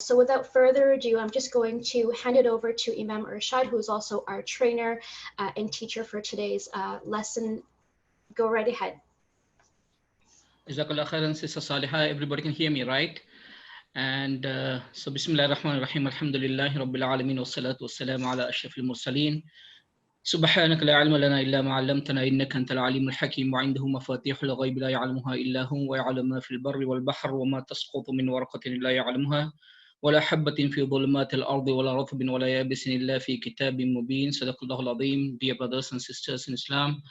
So without further ado, I'm just going to hand it over to Imam Irshad, who is also our trainer and teacher for today's lesson. Go right ahead. Jazakallah khairan, Sister Salihah. Everybody can hear me, right? And so Bismillah ar-Rahman ar-Rahim, Alhamdulillahi Rabbil Alameen, wa salatu wa salam ala ashrafil mursaleen. سبحانك لا علم لنا إلا ما علمتنا إنك أنت العليم الحكيم وعنده مفاتيح الغيب لا يعلمها إلا هو ويعلم ما في البر والبحر وما تسقط من ورقة لا يعلمها ولا حبة في ظلمات الأرض ولا رطب ولا يابس إلا في كتاب مبين. صدق الله العظيم. Dear brothers and sisters in Islam,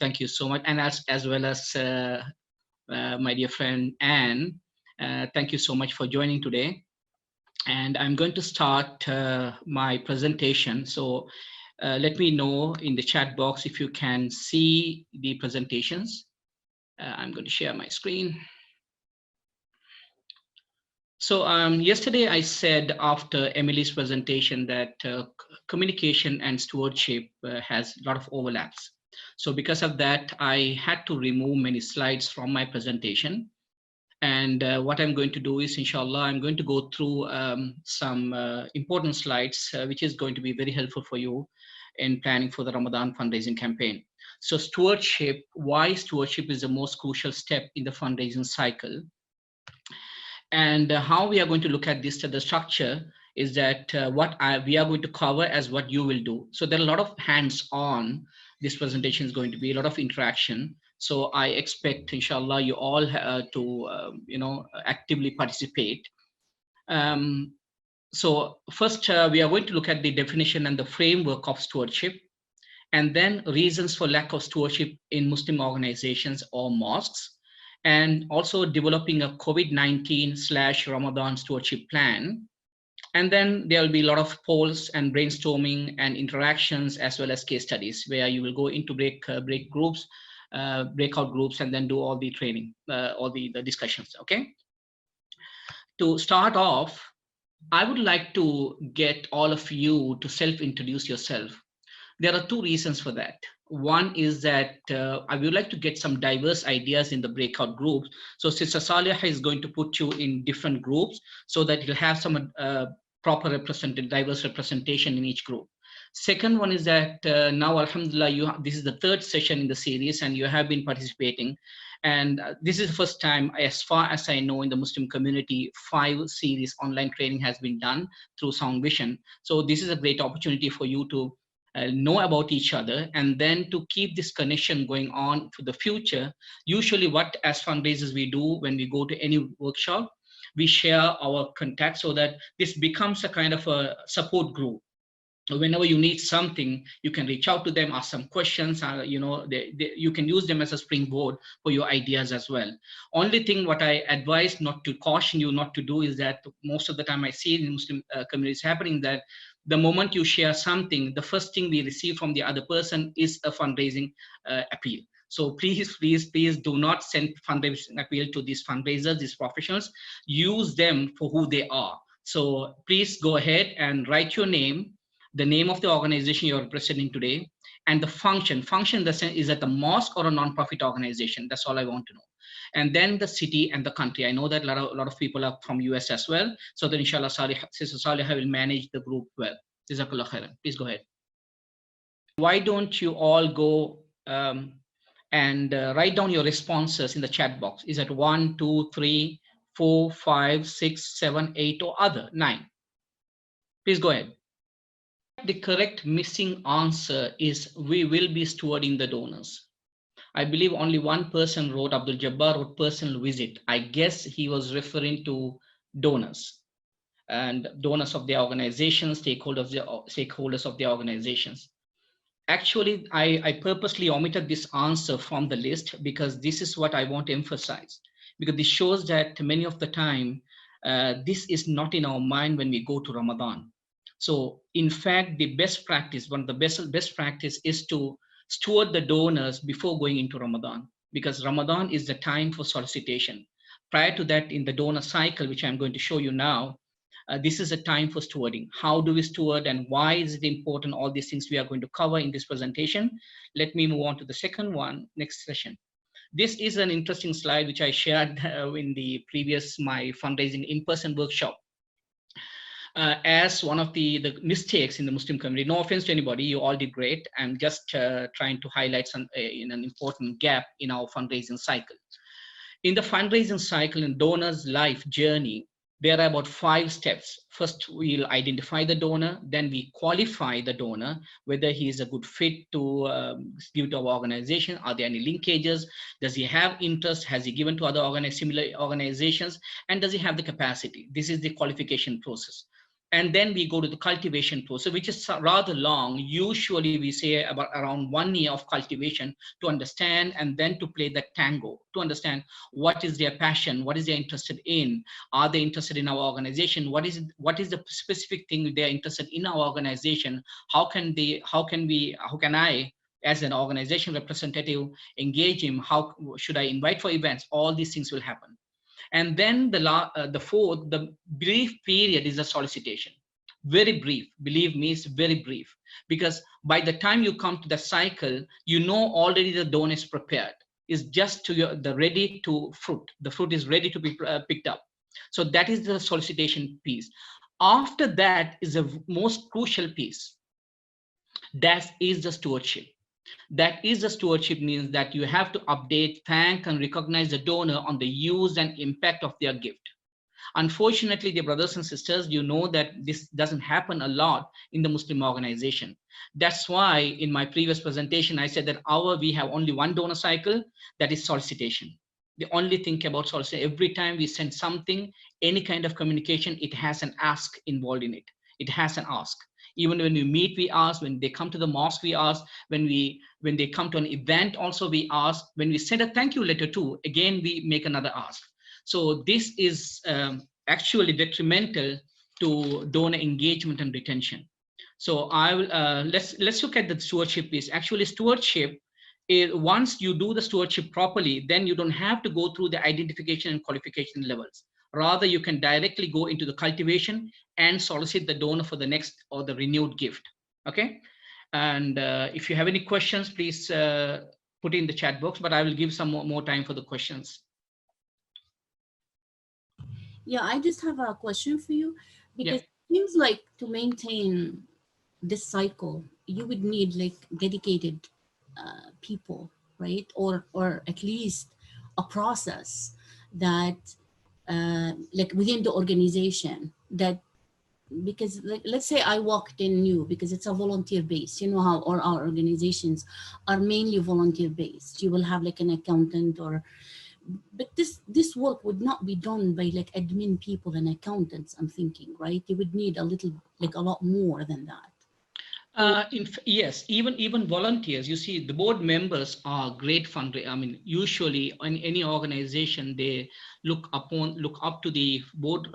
thank you so much, and as well as my dear friend Anne, thank you so much for joining today. And I'm going to start my presentation. So let me know in the chat box if you can see the presentations. I'm going to share my screen. So yesterday I said after Emily's presentation that communication and stewardship has a lot of overlaps. So because of that, I had to remove many slides from my presentation. And what I'm going to do is, inshallah, I'm going to go through some important slides, which is going to be very helpful for you in planning for the Ramadan fundraising campaign. So stewardship, why stewardship is the most crucial step in the fundraising cycle. And how we are going to look at this, the structure is that we are going to cover as what you will do. So there are a lot of hands-on. This presentation is going to be a lot of interaction. So I expect, inshallah, you all to, actively participate. So first, we are going to look at the definition and the framework of stewardship, and then reasons for lack of stewardship in Muslim organizations or mosques, and also developing a COVID-19/Ramadan stewardship plan. And then there will be a lot of polls and brainstorming and interactions, as well as case studies, where you will go into breakout groups, and then do all the training, all the discussions, okay? To start off, I would like to get all of you to self-introduce yourself. There are two reasons for that. One is that I would like to get some diverse ideas in the breakout groups. So Sister Salihah is going to put you in different groups so that you'll have some proper diverse representation in each group. Second one is that now, alhamdulillah, this is the third session in the series and you have been participating. And this is the first time, as far as I know, in the Muslim community, 5 series online training has been done through Sound Vision. So this is a great opportunity for you to know about each other, and then to keep this connection going on for the future. Usually what as fundraisers we do when we go to any workshop, we share our contacts so that this becomes a kind of a support group. Whenever you need something, you can reach out to them, ask some questions, you can use them as a springboard for your ideas as well. Only thing what I advise not to caution you not to do is that most of the time I see in Muslim communities happening that the moment you share something, the first thing we receive from the other person is a fundraising appeal. So please do not send fundraising appeal to these fundraisers, these professionals. Use them for who they are. So please go ahead and write your name, the name of the organization you're representing today, and the function. Function in the sense is that a mosque or a non-profit organization. That's all I want to know. And then the city and the country. I know that a lot of people are from US as well. So that inshallah, Sister Salihah will manage the group well. Jazakallah khairan. Please go ahead. Why don't you all go and write down your responses in the chat box? Is it 1, 2, 3, 4, 5, 6, 7, 8, or other 9? Please go ahead. The correct missing answer is we will be stewarding the donors. I believe only one person wrote, Abdul Jabbar wrote personal visit. I guess he was referring to donors and donors of the organizations, stakeholders of the organizations. Actually, I purposely omitted this answer from the list because this is what I want to emphasize, because this shows that many of the time, this is not in our mind when we go to Ramadan. So in fact, the best practice, one of the best practice is to steward the donors before going into Ramadan, because Ramadan is the time for solicitation. Prior to that, in the donor cycle, which I'm going to show you now, this is a time for stewarding. How do we steward and why is it important? All these things we are going to cover in this presentation. Let me move on to the second one, next session. This is an interesting slide which I shared in the previous my fundraising in-person workshop. as one of the mistakes in the Muslim community. No offense to anybody, you all did great. I'm just trying to highlight some in an important gap in our fundraising cycle. In the fundraising cycle in donors' life journey, there are about 5 steps. First, we'll identify the donor, then we qualify the donor, whether he is a good fit to give to our organization. Are there any linkages? Does he have interest? Has he given to other similar organizations? And does he have the capacity? This is the qualification process. And then we go to the cultivation process, which is rather long. Usually we say about around 1 year of cultivation to understand, and then to play the tango, to understand what is their passion, what is they interested in, are they interested in our organization, what is the specific thing they're interested in our organization, how can I as an organization representative engage him, how should I invite for events? All these things will happen. And then the fourth, the brief period is a solicitation. Very brief, believe me, it's very brief, because by the time you come to the cycle, you know already the donor is prepared. It's just the ready to fruit. The fruit is ready to be picked up. So that is the solicitation piece. After that is the most crucial piece. That is the stewardship. That is the stewardship means that you have to update, thank, and recognize the donor on the use and impact of their gift. Unfortunately, dear brothers and sisters, you know that this doesn't happen a lot in the Muslim organization. That's why in my previous presentation, I said that we have only one donor cycle, that is solicitation. They only think about solicitation. Every time we send something, any kind of communication, it has an ask involved in it. It has an ask. Even when we meet, we ask. When they come to the mosque, we ask. When they come to an event, also we ask. When we send a thank you letter too, again we make another ask. So this is actually detrimental to donor engagement and retention. So I will let's look at the stewardship piece. Actually, stewardship is, once you do the stewardship properly, then you don't have to go through the identification and qualification levels. Rather, you can directly go into the cultivation and solicit the donor for the next or the renewed gift. Okay. And if you have any questions, please put in the chat box, but I will give some more time for the questions. Yeah, I just have a question for you, because it seems like to maintain this cycle, you would need like dedicated people, right? Or at least a process that like within the organization, that, because like, let's say I walked in new, because it's a volunteer base, you know how all our organizations are mainly volunteer based. You will have like an accountant, but this work would not be done by like admin people and accountants, I'm thinking, right? You would need a lot more than that. Yes, even volunteers. You see, the board members are great fundraisers. I mean, usually in any organization, they look up to the board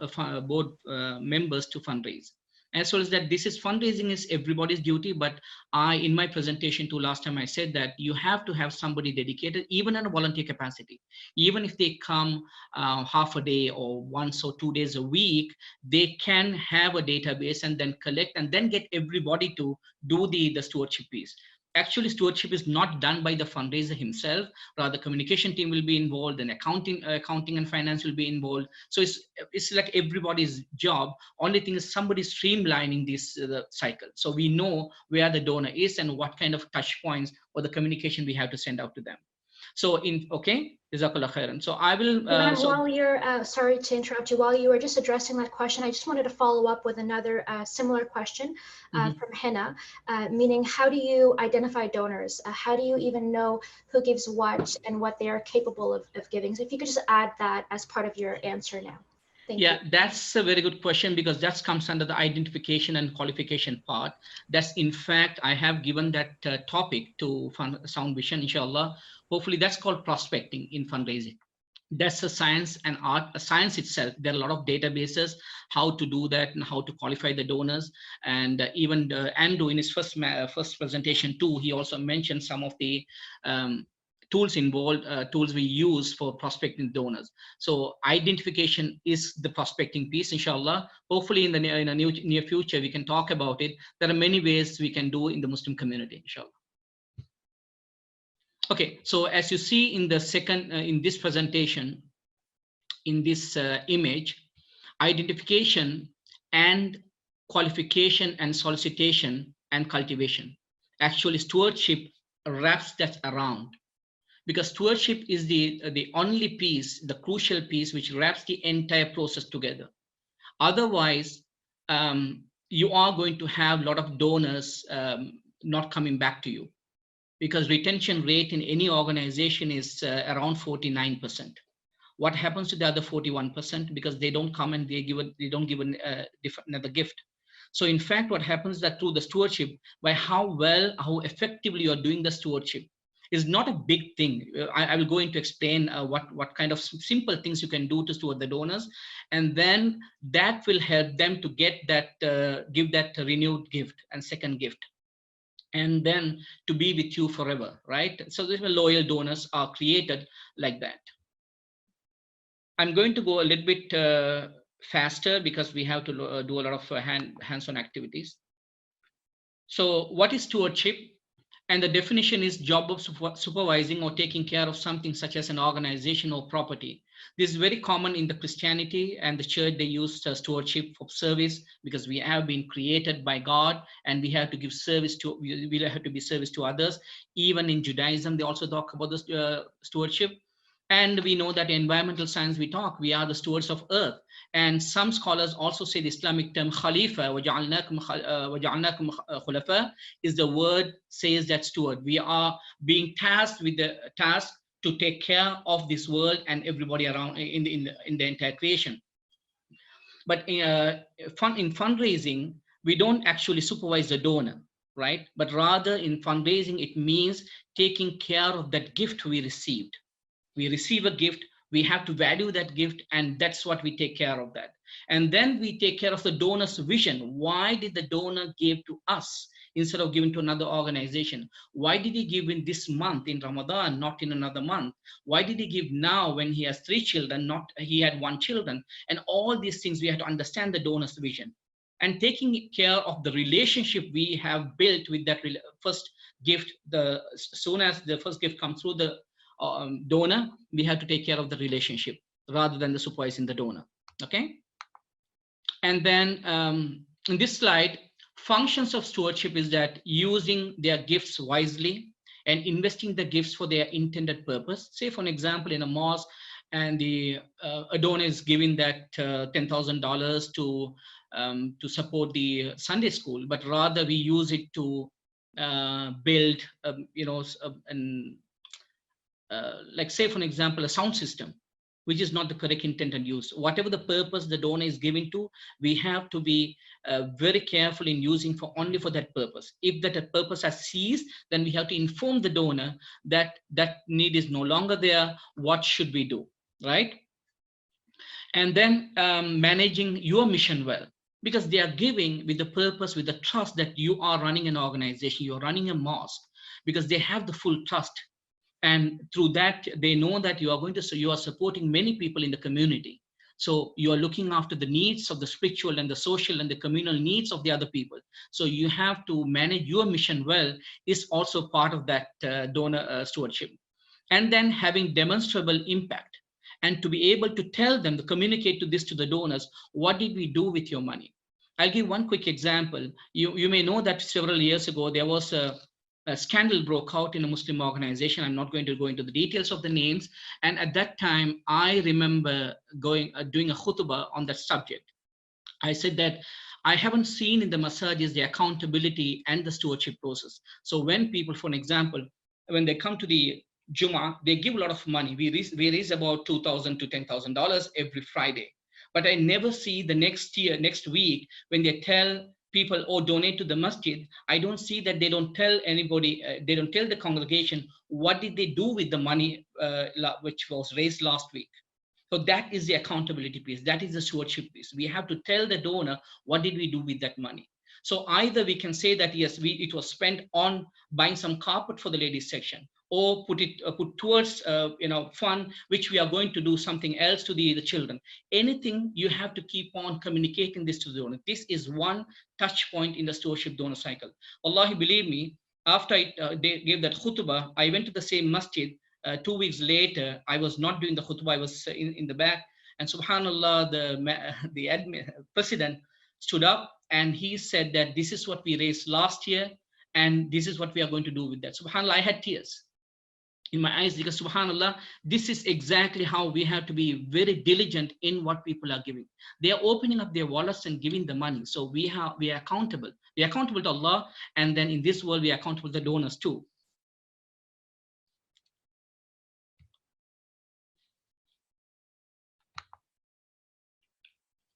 members to fundraise. As well as that, fundraising is everybody's duty. But in my presentation too, last time I said that you have to have somebody dedicated, even in a volunteer capacity. Even if they come half a day or once or 2 days a week, they can have a database and then collect and then get everybody to do the stewardship piece. Actually, stewardship is not done by the fundraiser himself. Rather, communication team will be involved, and accounting and finance will be involved. So it's like everybody's job. Only thing is somebody streamlining this cycle. So we know where the donor is and what kind of touch points or the communication we have to send out to them. So Jazakallah khairan. So I will. While you're, sorry to interrupt you, while you were just addressing that question, I just wanted to follow up with another similar question from Hina, meaning how do you identify donors? How do you even know who gives what and what they are capable of giving? So if you could just add that as part of your answer now. Thank you. That's a very good question, because that comes under the identification and qualification part. That's, in fact, I have given that topic to Sound Vision, inshallah. Hopefully that's called prospecting in fundraising. That's a science and art, a science itself. There are a lot of databases, how to do that and how to qualify the donors. And even Andrew in his first presentation too, he also mentioned some of the tools involved, tools we use for prospecting donors. So identification is the prospecting piece, inshallah. Hopefully in the near future, we can talk about it. There are many ways we can do in the Muslim community, inshallah. Okay, so as you see in the second, in this presentation, in this image, identification and qualification and solicitation and cultivation. Actually, stewardship wraps that around, because stewardship is the only piece, the crucial piece, which wraps the entire process together. Otherwise, you are going to have a lot of donors not coming back to you, because retention rate in any organization is around 49%. What happens to the other 41%? Because they don't come and they don't give another gift. So in fact, what happens is that through the stewardship, by how effectively you are doing the stewardship, is not a big thing. I will go into explain what kind of simple things you can do to steward the donors, and then that will help them to get that, give that renewed gift and second gift, and then to be with you forever, right? So these loyal donors are created like that. I'm going to go a little bit faster because we have to do a lot of hands-on activities. So what is stewardship? And the definition is job of supervising or taking care of something such as an organization or property. This is very common in the Christianity and the church. They use stewardship for service, because we have been created by God and we have to give service to, we have to be service to others. Even in Judaism, they also talk about this stewardship. And we know that in environmental science, we are the stewards of earth. And some scholars also say the Islamic term khalifa, وَجَعَلْنَاكُمْ khulafa, is the word says that steward. We are being tasked with the task to take care of this world and everybody around in the entire creation. But in fundraising, we don't actually supervise the donor, right? But rather in fundraising, it means taking care of that gift we received. We receive a gift, we have to value that gift, and that's what we take care of that. And then we take care of the donor's vision. Why did the donor give to us instead of giving to another organization? Why did he give in this month in Ramadan, not in another month? Why did he give now when he has 3 children, not he had 1 children? And all these things, we have to understand the donor's vision. And taking care of the relationship we have built with that first gift, as soon as the first gift comes through the donor, we have to take care of the relationship rather than the supervising the donor. Okay. And then in this slide, functions of stewardship is that using their gifts wisely and investing the gifts for their intended purpose. Say, for an example, in a mosque, and a donor is giving that $10,000 to support the Sunday school, but rather we use it to build, like say, for an example, a sound system, which is not the correct intended use. Whatever the purpose the donor is giving to, we have to be very careful in using only for that purpose. If that purpose has ceased, then we have to inform the donor that that need is no longer there. What should we do, right? And then managing your mission well, because they are giving with the purpose, with the trust that you are running an organization, you're running a mosque, because they have the full trust. And through that, they know that you are supporting many people in the community. So you are looking after the needs of the spiritual and the social and the communal needs of the other people. So you have to manage your mission well is also part of that donor stewardship. And then having demonstrable impact, and to be able to tell them, to communicate to the donors, what did we do with your money? I'll give one quick example. You may know that several years ago, there was a scandal broke out in a Muslim organization. I'm not going to go into the details of the names. And at that time, I remember doing a khutbah on that subject. I said that I haven't seen in the masajid the accountability and the stewardship process. So when people, for an example, when they come to the Jummah, they give a lot of money. We raise about $2,000 to $10,000 every Friday. But I never see the next week, when they tell people, oh, donate to the masjid, I don't see that they don't tell anybody, they don't tell the congregation, what did they do with the money which was raised last week? So that is the accountability piece. That is the stewardship piece. We have to tell the donor, what did we do with that money? So either we can say that, yes, it was spent on buying some carpet for the ladies section, or put towards fund, which we are going to do something else to the children. Anything, you have to keep on communicating this to the donor. This is one touch point in the stewardship donor cycle. Wallahi, believe me, after they gave that khutbah, I went to the same masjid 2 weeks later. I was not doing the khutbah, I was in the back, and subhanallah, the admin president stood up and he said that this is what we raised last year and this is what we are going to do with that. SubhanAllah, I had tears in my eyes because subhanallah, this is exactly how we have to be very diligent in what people are giving. They are opening up their wallets and giving the money. So we are accountable. We are accountable to Allah, and then in this world we are accountable to the donors too.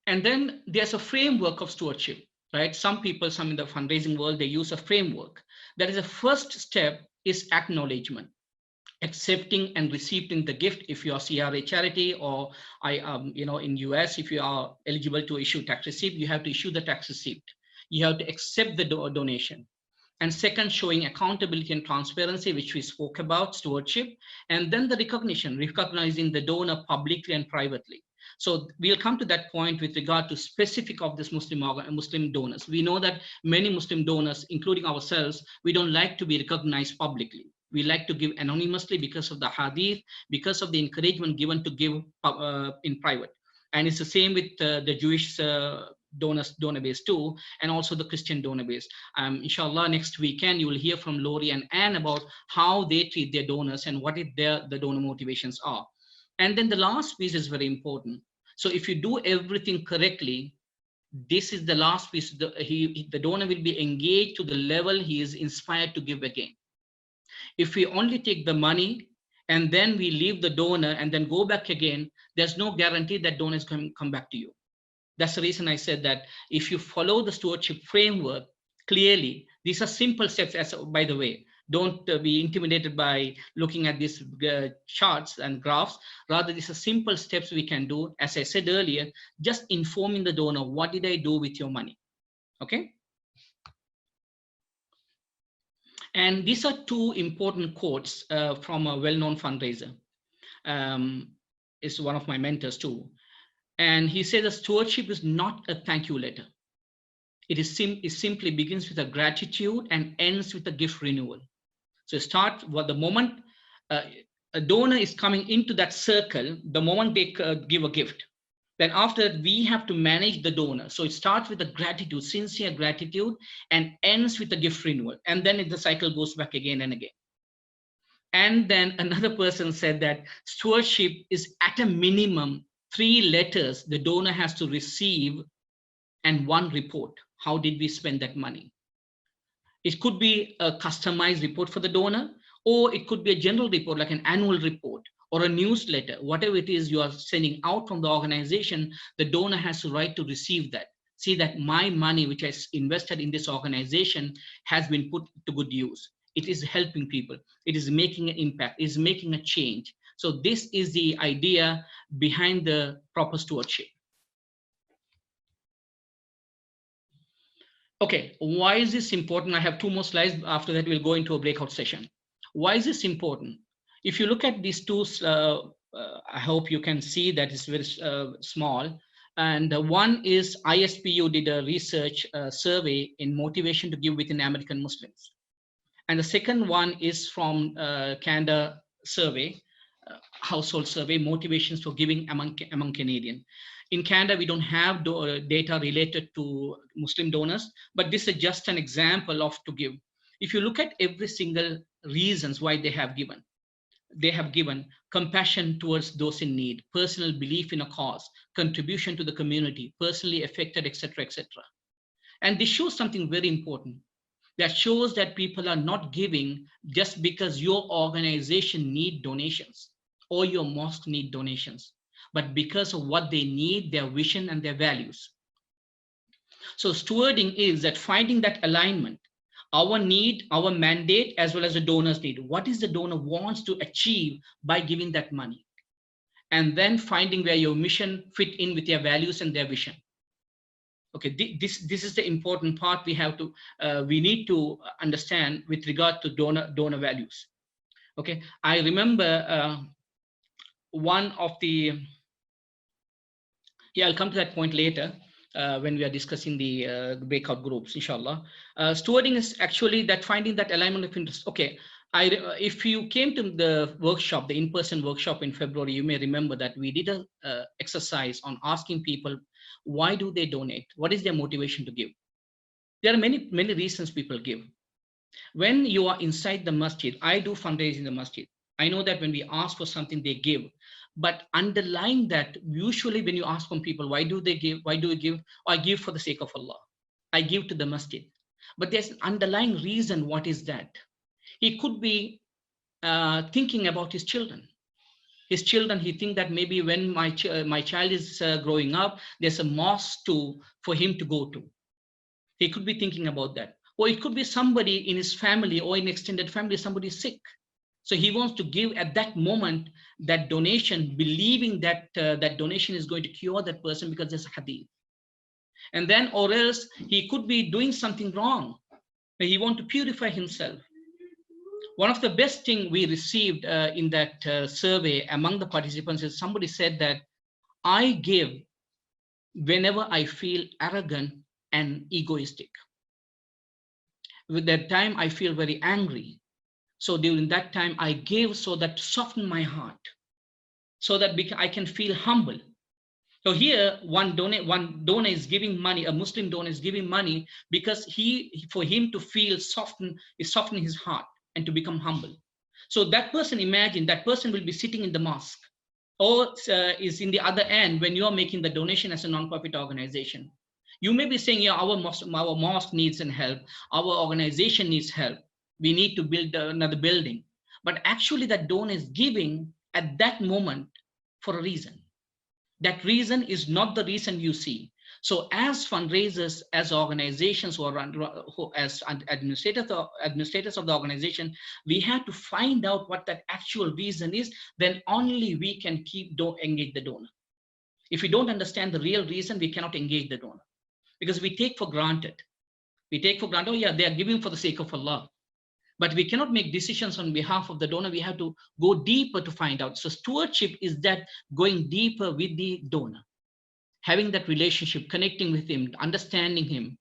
And then there's a framework of stewardship, right? Some people, some in the fundraising world, they use a framework. That is, the first step is acknowledgement, accepting and receiving the gift. If you are CRA charity, or in US, if you are eligible to issue tax receipt, you have to issue the tax receipt. You have to accept the donation. And second, showing accountability and transparency, which we spoke about, stewardship. And then the recognition, recognizing the donor publicly and privately. So we'll come to that point with regard to specific of this Muslim donors. We know that many Muslim donors, including ourselves, we don't like to be recognized publicly. We like to give anonymously because of the hadith, because of the encouragement given to give in private. And it's the same with the Jewish donor base too, and also the Christian donor base. Inshallah, next weekend you will hear from Lori and Anne about how they treat their donors and what the donor motivations are. And then the last piece is very important. So if you do everything correctly, this is the last piece. The donor will be engaged to the level he is inspired to give again. If we only take the money and then we leave the donor and then go back again, there's no guarantee that donor is going to come back to you. That's the reason I said that if you follow the stewardship framework clearly, these are simple steps. As by the way, don't be intimidated by looking at these charts and graphs. Rather, these are simple steps we can do. As I said earlier, just informing the donor, what did I do with your money? Okay. And these are two important quotes from a well-known fundraiser. Is one of my mentors too. And he said that stewardship is not a thank you letter. It simply begins with a gratitude and ends with a gift renewal. So start the moment a donor is coming into that circle, the moment they give a gift. Then after that, we have to manage the donor. So it starts with a gratitude, sincere gratitude, and ends with a gift renewal. And then the cycle goes back again and again. And then another person said that stewardship is at a minimum 3 letters the donor has to receive and 1 report. How did we spend that money? It could be a customized report for the donor, or it could be a general report like an annual report or a newsletter. Whatever it is you are sending out from the organization, the donor has the right to receive that. See that my money, which I invested in this organization, has been put to good use. It is helping people. It is making an impact. It is making a change. So this is the idea behind the proper stewardship. Okay, why is this important? I have 2 more slides. After that, we'll go into a breakout session. Why is this important? If you look at these 2, I hope you can see that it's very small. And one is ISPU did a research survey in motivation to give within American Muslims. And the second one is from Canada survey, household survey, motivations for giving among Canadian. In Canada, we don't have data related to Muslim donors, but this is just an example of to give. If you look at every single reasons why they have given compassion towards those in need, personal belief in a cause, contribution to the community, personally affected, etc., etc. And this shows something very important. That shows that people are not giving just because your organization need donations or your mosque need donations, but because of what they need, their vision and their values. So stewarding is that finding that alignment, our need, our mandate, as well as the donor's need. What is the donor wants to achieve by giving that money? And then finding where your mission fit in with their values and their vision. Okay, this is the important part we have to we need to understand with regard to donor values. Okay, I remember one of the I'll come to that point later when we are discussing the breakout groups, inshallah. Stewarding is actually that finding that alignment of interest. Okay, if you came to the workshop, the in-person workshop in February, you may remember that we did a exercise on asking people Why do they donate? What is their motivation to give? There are many reasons people give. When you are inside the masjid, I do fundraising in the masjid. I know that when we ask for something, they give. But underlying that, usually when you ask from people, why do they give? Why do you give? I give for the sake of Allah. I give to the masjid. But there's an underlying reason. What is that? He could be thinking about his children. His children, he think that maybe when my child is growing up, there's a mosque for him to go to. He could be thinking about that. Or it could be somebody in his family or in extended family, somebody is sick. So he wants to give at that moment that donation, believing that that donation is going to cure that person because there's a hadith. And then, or else he could be doing something wrong. He wants to purify himself. One of the best thing we received in that survey among the participants is somebody said that I give whenever I feel arrogant and egoistic. With that time, I feel very angry. So during that time, I gave so that to soften my heart, so that I can feel humble. So here, one donor is giving money, a Muslim donor is giving money because for him to feel softening his heart and to become humble. So that person, imagine that person will be sitting in the mosque or is in the other end when you are making the donation as a non-profit organization. You may be saying, yeah, our mosque needs some help, our organization needs help, we need to build another building. But actually that donor is giving at that moment for a reason. That reason is not the reason you see. So as fundraisers, as organizations as administrators of the organization, we have to find out what that actual reason is. Then only we can engage the donor. If we don't understand the real reason, we cannot engage the donor, because we take for granted. Oh yeah, they are giving for the sake of Allah. But we cannot make decisions on behalf of the donor. We have to go deeper to find out. So stewardship is that going deeper with the donor, having that relationship, connecting with him, understanding him,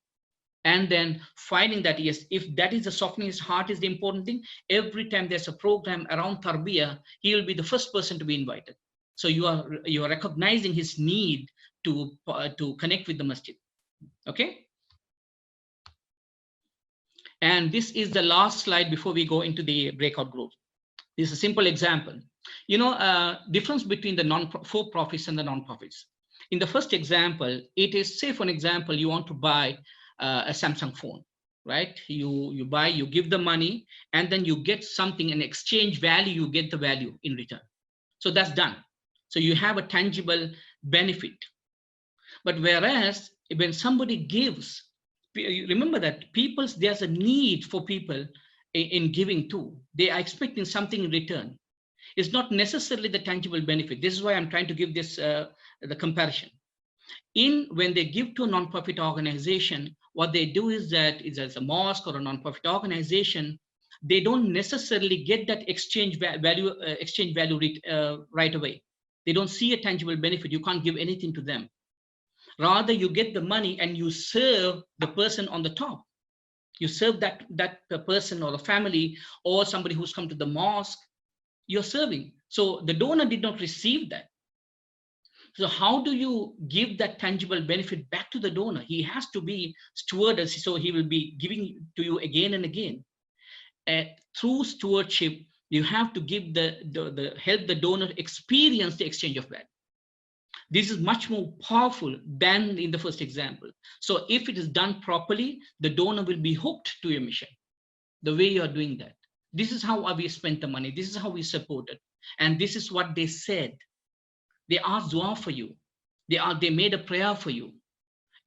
and then finding that, yes, if that is the softening his heart is the important thing. Every time there's a program around tarbiyah, he will be the first person to be invited. So you are recognizing his need to connect with the masjid. Okay. And this is the last slide before we go into the breakout group. This is a simple example. Difference between the for-profits and the non-profits. In the first example, it is, say for an example, you want to buy a Samsung phone, right? You buy, you give the money, and then you get something in exchange value, you get the value in return. So that's done. So you have a tangible benefit. But whereas when somebody gives, remember that there's a need for people in giving too. They are expecting something in return. It's not necessarily the tangible benefit. This is why I'm trying to give this the comparison. When they give to a non-profit organization, what they do is that as a mosque or a non-profit organization, they don't necessarily get that exchange value right away. They don't see a tangible benefit. You can't give anything to them. Rather, you get the money and you serve the person on the top. You serve that person or the family or somebody who's come to the mosque. You're serving. So the donor did not receive that. So how do you give that tangible benefit back to the donor? He has to be stewarded, so he will be giving to you again and again. Through stewardship, you have to give help the donor experience the exchange of value. This is much more powerful than in the first example. So if it is done properly, the donor will be hooked to your mission, the way you are doing that. This is how we spent the money. This is how we supported. And this is what they said. They asked dua for you. They made a prayer for you.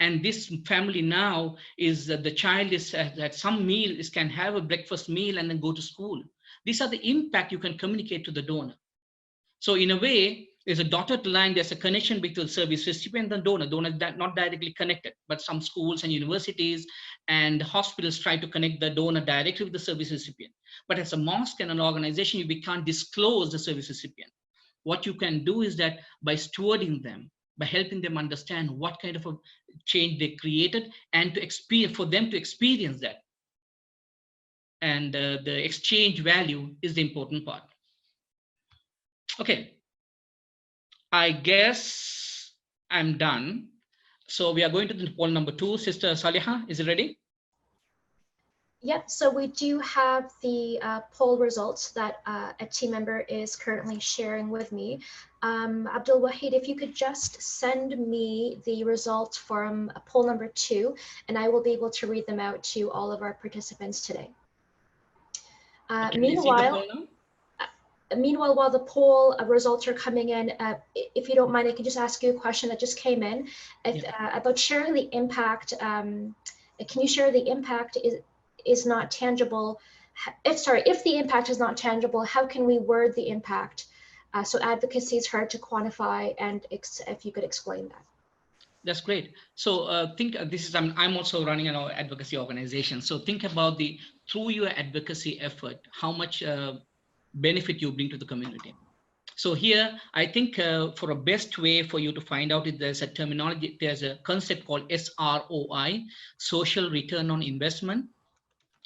And this family now is the child is at some meal, can have a breakfast meal and then go to school. These are the impact you can communicate to the donor. So in a way, there's a dotted line, there's a connection between the service recipient and donor. Donor is not directly connected, but some schools and universities and hospitals try to connect the donor directly with the service recipient. But as a mosque and an organization, you can't disclose the service recipient. What you can do is that by stewarding them, by helping them understand what kind of a change they created and for them to experience that. And the exchange value is the important part. Okay. I guess I'm done. So we are going to the poll number 2. Sister Saliha, is it ready? Yep, so we do have the poll results that a team member is currently sharing with me. Abdul Wahid, if you could just send me the results from poll number 2, and I will be able to read them out to all of our participants today. Meanwhile, while the poll results are coming in, if you don't mind, I can just ask you a question that just came in about sharing the impact. Can you share the impact is not tangible? If the impact is not tangible, how can we word the impact? So advocacy is hard to quantify, and if you could explain that. That's great. So think this is, I'm also running an advocacy organization. So think about through your advocacy effort, how much benefit you bring to the community. So here, I think for a best way for you to find out is there's a terminology, there's a concept called SROI, social return on investment.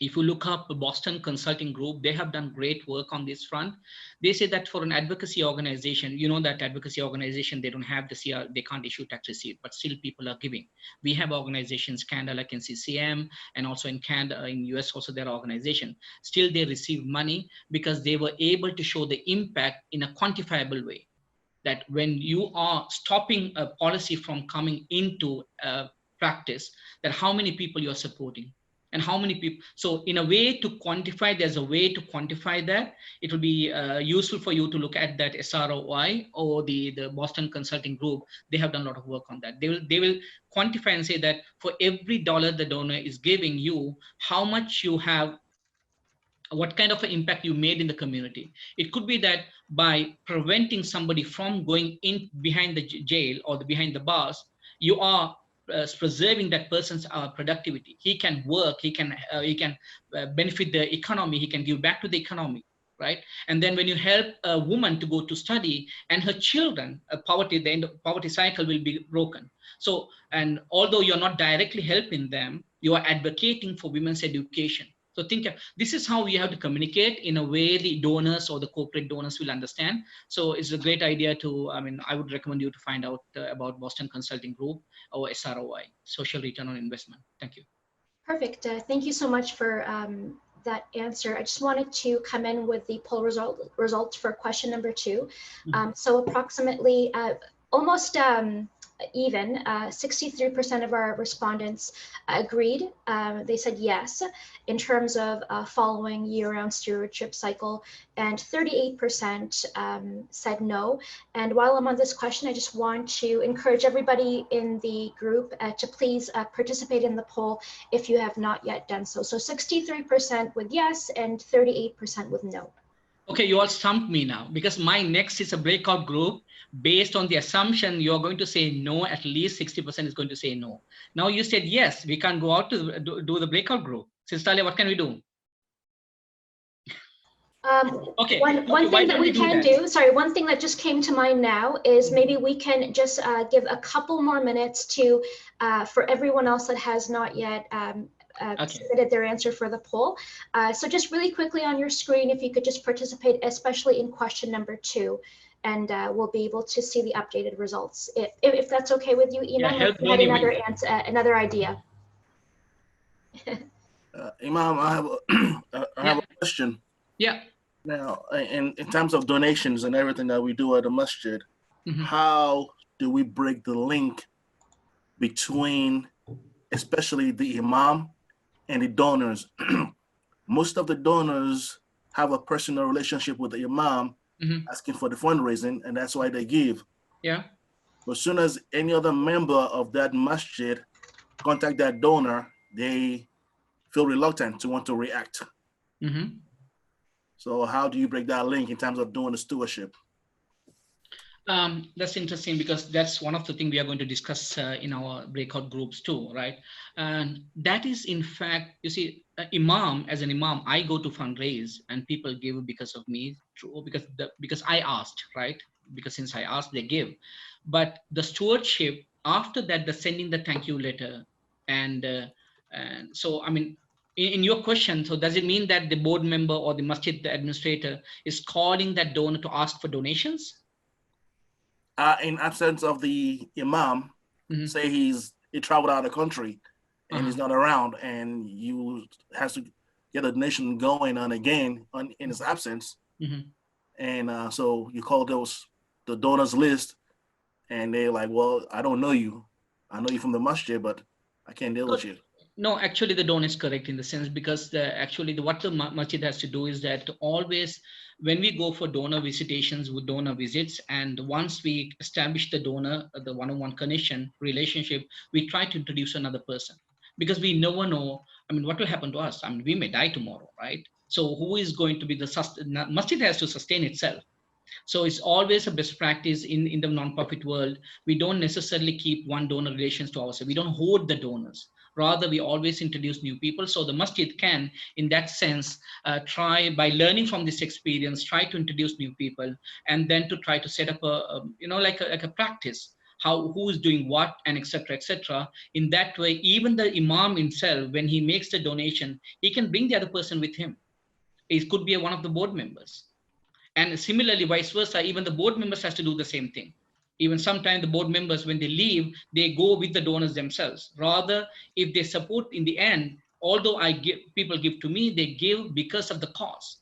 If you look up the Boston Consulting Group, they have done great work on this front. They say that for an advocacy organization, you know that advocacy organization, they don't have the CR, they can't issue tax receipt, but still people are giving. We have organizations, Canada like NCCM, and also in Canada, in US also their organization. Still they receive money because they were able to show the impact in a quantifiable way. That when you are stopping a policy from coming into practice, that how many people you're supporting. And how many people, so in a way to quantify, there's a way to quantify that. It will be useful for you to look at that SROI or the Boston Consulting Group. They have done a lot of work on that. They will quantify and say that for every dollar the donor is giving you, how much you have, what kind of an impact you made in the community. It could be that by preventing somebody from going in behind the jail or behind the bars, you are preserving that person's productivity. He can work, he can benefit the economy, he can give back to the economy, right? And then when you help a woman to go to study and her children, the end of poverty cycle will be broken. So, and although you're not directly helping them, you are advocating for women's education. So think this is how we have to communicate in a way the donors or the corporate donors will understand. So it's a great idea to, I would recommend you to find out about Boston Consulting Group or SROI, Social Return on Investment. Thank you. Perfect. Thank you so much for that answer. I just wanted to come in with the poll results for question number 2. So approximately almost even 63% of our respondents agreed. They said yes in terms of following year-round stewardship cycle, and 38% said no. And while I'm on this question, I just want to encourage everybody in the group to please participate in the poll if you have not yet done so. So 63% with yes and 38% with no. Okay, you all stumped me now, because my next is a breakout group based on the assumption you're going to say no, at least 60% is going to say no. Now you said yes, we can't go out to do the breakout group. Sister Talia, what can we do? One thing that we can do, sorry, one thing that just came to mind now is maybe we can just give a couple more minutes to for everyone else that has not yet submitted their answer for the poll. So just really quickly on your screen, if you could just participate, especially in question number 2, and we'll be able to see the updated results. If that's okay with you, Imam, another idea. Imam, I have a question. Yeah. Now, in terms of donations and everything that we do at the masjid, how do we break the link between, especially the Imam and the donors? Most of the donors have a personal relationship with the Imam, asking for the fundraising, and that's why they give. Yeah. But as soon as any other member of that masjid contact that donor, they feel reluctant to want to react. So how do you break that link in terms of doing the stewardship? That's interesting, because that's one of the things we are going to discuss in our breakout groups too, right? And that is, in fact, you see, Imam, as an Imam, I go to fundraise and people give because of me, because I asked, right? Because since I asked, they give. But the stewardship, after that, the sending the thank you letter, and so, in your question, so does it mean that the board member or the masjid, the administrator, is calling that donor to ask for donations? In absence of the Imam, say he traveled out of the country and he's not around, and you has to get a donation going on again in his absence. And so you call the donors list, and they're like, well, I don't know you. I know you from the masjid, but I can't deal with you. No, actually the donor is correct in the sense, because what the masjid has to do is that always when we go for donor visitations with donor visits, and once we establish the donor, the one-on-one connection relationship, we try to introduce another person, because we never know, I mean, what will happen to us? I mean, we may die tomorrow, right? So who is going to be the masjid has to sustain itself. So it's always a best practice in the nonprofit world. We don't necessarily keep one donor relations to ourselves. We don't hoard the donors. Rather, we always introduce new people. So the masjid can, in that sense, try by learning from this experience, try to introduce new people, and then to try to set up like a practice, who is doing what, and etc. etc. In that way, even the imam himself, when he makes the donation, he can bring the other person with him. It could be one of the board members. And similarly, vice versa, even the board members has to do the same thing. Even sometimes the board members, when they leave, they go with the donors themselves. Rather, if they support in the end, although people give to me, they give because of the cause.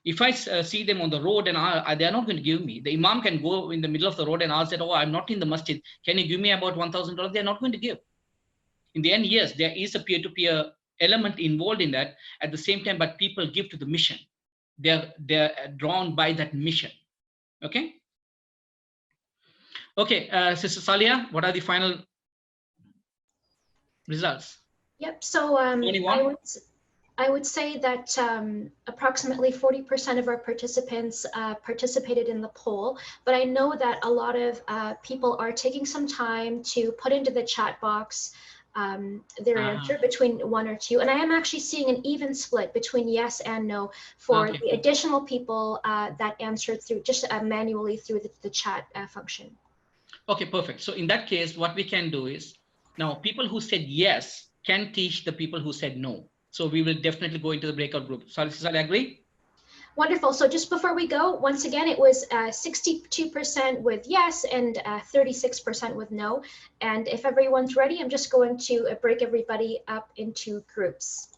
If I see them on the road and they are not going to give me, the imam can go in the middle of the road and ask that, oh, I'm not in the masjid, can you give me about $1,000? They're not going to give. In the end, yes, there is a peer-to-peer element involved in that at the same time, but people give to the mission. They're drawn by that mission. Okay. Okay, Sister Salia, what are the final results? Yep. So I would say that approximately 40% of our participants participated in the poll, but I know that a lot of people are taking some time to put into the chat box their answer between 1 or 2, and I am actually seeing an even split between yes and no for the additional people that answered through just manually through the chat function. Okay, perfect. So in that case, what we can do is, now people who said yes can teach the people who said no. So we will definitely go into the breakout group. Sorry, agree? Wonderful. So just before we go, once again, it was 62% with yes and 36% with no. And if everyone's ready, I'm just going to break everybody up into groups.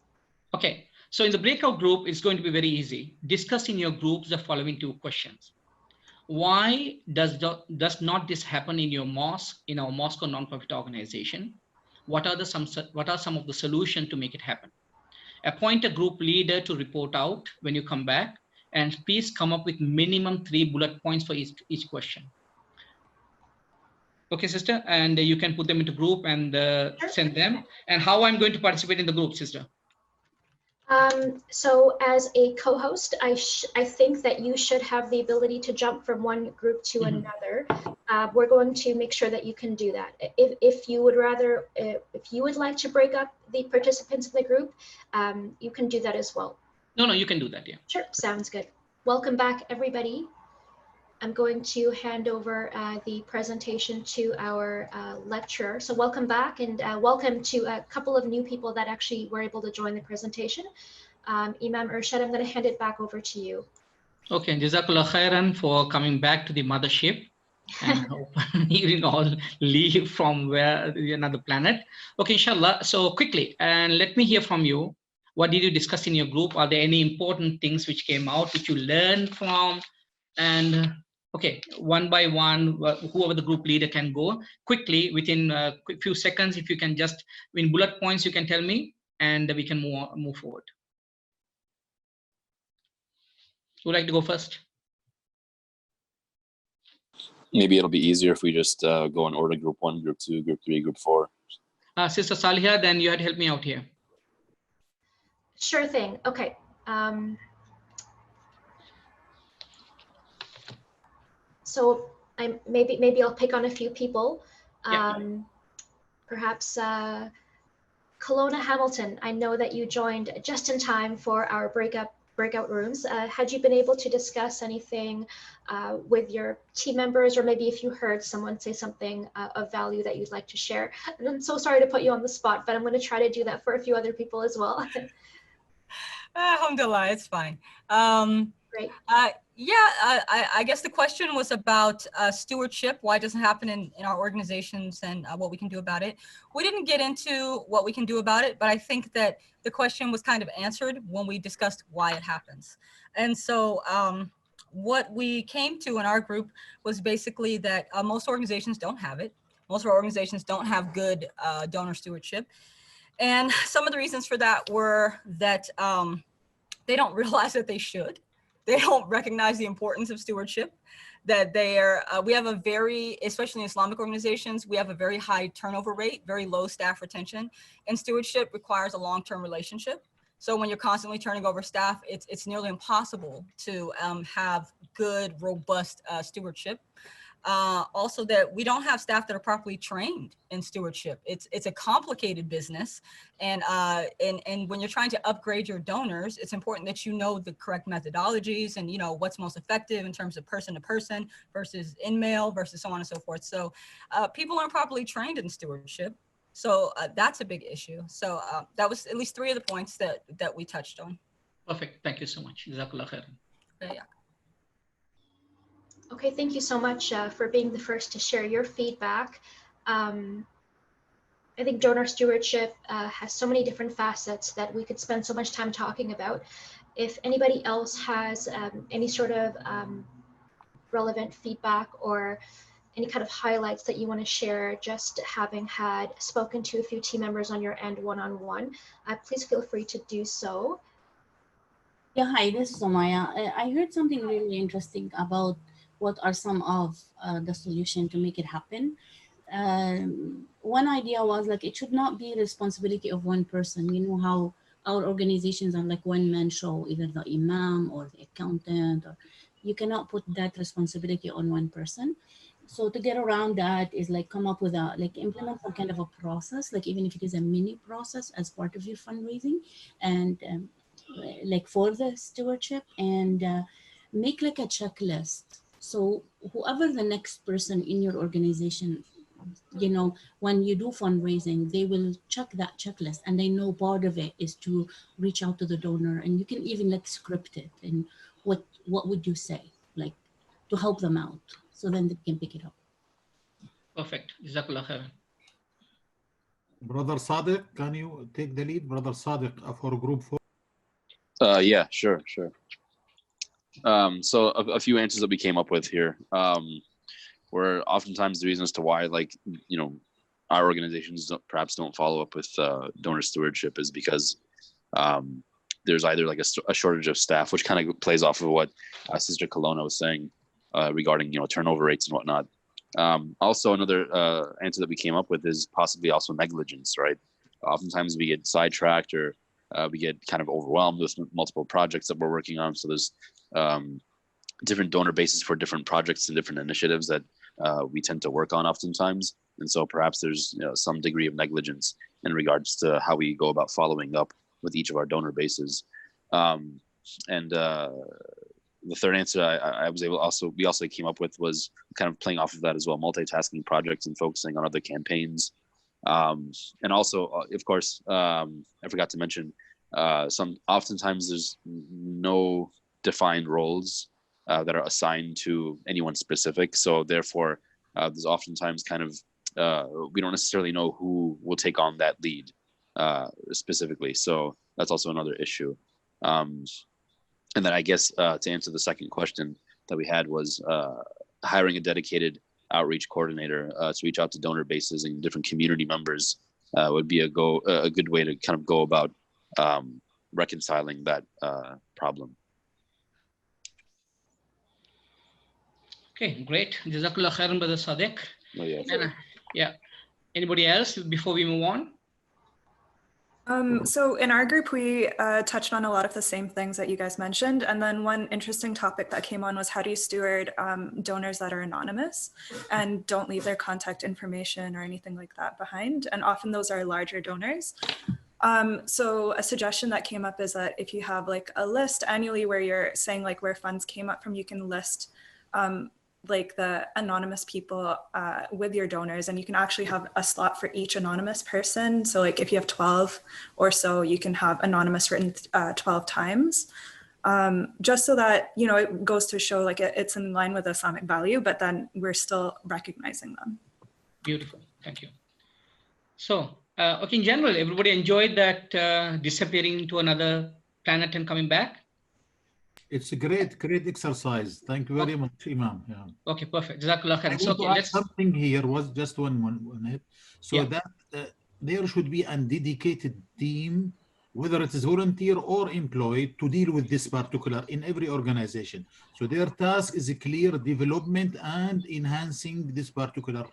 Okay. So in the breakout group, it's going to be very easy. Discuss in your groups the following 2 questions. Why does not this happen in your mosque, in our mosque or nonprofit organization? What are some of the solutions to make it happen? Appoint a group leader to report out when you come back, and please come up with minimum 3 bullet points for each question. Okay, sister, and you can put them into group and send them. And how I'm going to participate in the group, sister? So as a co-host, I think that you should have the ability to jump from one group to another. We're going to make sure that you can do that. If you would like to break up the participants in the group, you can do that as well. No, you can do that, yeah. Sure, sounds good. Welcome back, everybody. I'm going to hand over the presentation to our lecturer. So welcome back, and welcome to a couple of new people that actually were able to join the presentation. Imam Irshad, I'm going to hand it back over to you. Okay, Jazakallah khairan for coming back to the mothership. And you didn't all leave from another planet. Okay, inshallah. So quickly, and let me hear from you. What did you discuss in your group? Are there any important things which came out, which you learned from? And okay, one by one, whoever the group leader can go quickly within a few seconds. If you can just in bullet points, you can tell me, and we can move forward. Who would like to go first? Maybe it'll be easier if we just go in order: group 1, group 2, group 3, group 4. Sister Saliha, then you had to help me out here. Sure thing. Okay. So maybe I'll pick on a few people. Perhaps Kelowna Hamilton. I know that you joined just in time for our breakout rooms. Had you been able to discuss anything with your team members, or maybe if you heard someone say something of value that you'd like to share? And I'm so sorry to put you on the spot, but I'm going to try to do that for a few other people as well. Alhamdulillah, it's fine. Great. I guess the question was about stewardship, why it doesn't happen in our organizations, and what we can do about it. We didn't get into what we can do about it, but I think that the question was kind of answered when we discussed why it happens. And so what we came to in our group was basically that most organizations don't have it. Most of our organizations don't have good donor stewardship. And some of the reasons for that were that they don't realize that they should. They don't recognize the importance of stewardship, that we have a very, especially in Islamic organizations, we have a very high turnover rate, very low staff retention, and stewardship requires a long-term relationship. So when you're constantly turning over staff, it's nearly impossible to have good, robust stewardship. Also that we don't have staff that are properly trained in stewardship. It's a complicated business. And when you're trying to upgrade your donors, it's important that you know the correct methodologies and you know what's most effective in terms of person to person versus in-mail versus so on and so forth. So people aren't properly trained in stewardship. So that's a big issue. So that was at least 3 of the points that we touched on. Perfect. Thank you so much. Jazakallah khairan. Yeah. Okay, thank you so much for being the first to share your feedback. I think donor stewardship has so many different facets that we could spend so much time talking about. If anybody else has any sort of relevant feedback or any kind of highlights that you want to share, just having had spoken to a few team members on your end one-on-one, please feel free to do so. Yeah, hi, this is Omaya. I heard something really interesting about what are some of the solution to make it happen. One idea was like, it should not be responsibility of one person. You know how our organizations are like one-man show, either the Imam or the accountant, or you cannot put that responsibility on one person. So to get around that is like come up with implement some kind of a process, like even if it is a mini process as part of your fundraising, and like for the stewardship, and make like a checklist. So whoever the next person in your organization, you know, when you do fundraising, they will check that checklist, and they know part of it is to reach out to the donor, and you can even like script it. And what would you say, like, to help them out, so then they can pick it up. Perfect. Jazakallah khairan. Brother Sadiq, can you take the lead? Brother Sadiq for group 4. Yeah, sure. So a few answers that we came up with here were oftentimes the reasons to why, like, you know, our organizations perhaps don't follow up with donor stewardship is because there's either like a shortage of staff, which kind of plays off of what Sister Colonna was saying regarding, you know, turnover rates and whatnot. Also, another answer that we came up with is possibly also negligence, right? Oftentimes we get sidetracked or we get kind of overwhelmed with multiple projects that we're working on. So there's different donor bases for different projects and different initiatives that we tend to work on oftentimes. And so perhaps there's, you know, some degree of negligence in regards to how we go about following up with each of our donor bases. The third answer we also came up with was kind of playing off of that as well, multitasking projects and focusing on other campaigns. And also, of course, I forgot to mention, oftentimes there's no defined roles that are assigned to anyone specific. So therefore, there's oftentimes kind of, we don't necessarily know who will take on that lead specifically. So that's also another issue. And then I guess to answer the second question that we had was hiring a dedicated outreach coordinator to reach out to donor bases and different community members would be a good way to kind of go about reconciling that problem. Okay, great. Jazakallah khairan, Brother Sadiq. Oh, yeah. And, yeah. Anybody else before we move on? So in our group, we touched on a lot of the same things that you guys mentioned. And then one interesting topic that came on was how do you steward donors that are anonymous and don't leave their contact information or anything like that behind. And often those are larger donors. So a suggestion that came up is that if you have like a list annually where you're saying like where funds came up from, you can list like the anonymous people with your donors, and you can actually have a slot for each anonymous person. So like if you have 12 or so, you can have anonymous written 12 times. just so that, you know, it goes to show like it's in line with Islamic value, but then we're still recognizing them. Beautiful, thank you. So, okay, in general, everybody enjoyed that disappearing into another planet and coming back? It's a great exercise. Thank you very much, Imam. Yeah. Okay, perfect. Jazakallah khair. So Okay, let's something here was just one. So yeah. that there should be a dedicated team, whether it is volunteer or employed, to deal with this particular in every organization. So their task is a clear development and enhancing this particular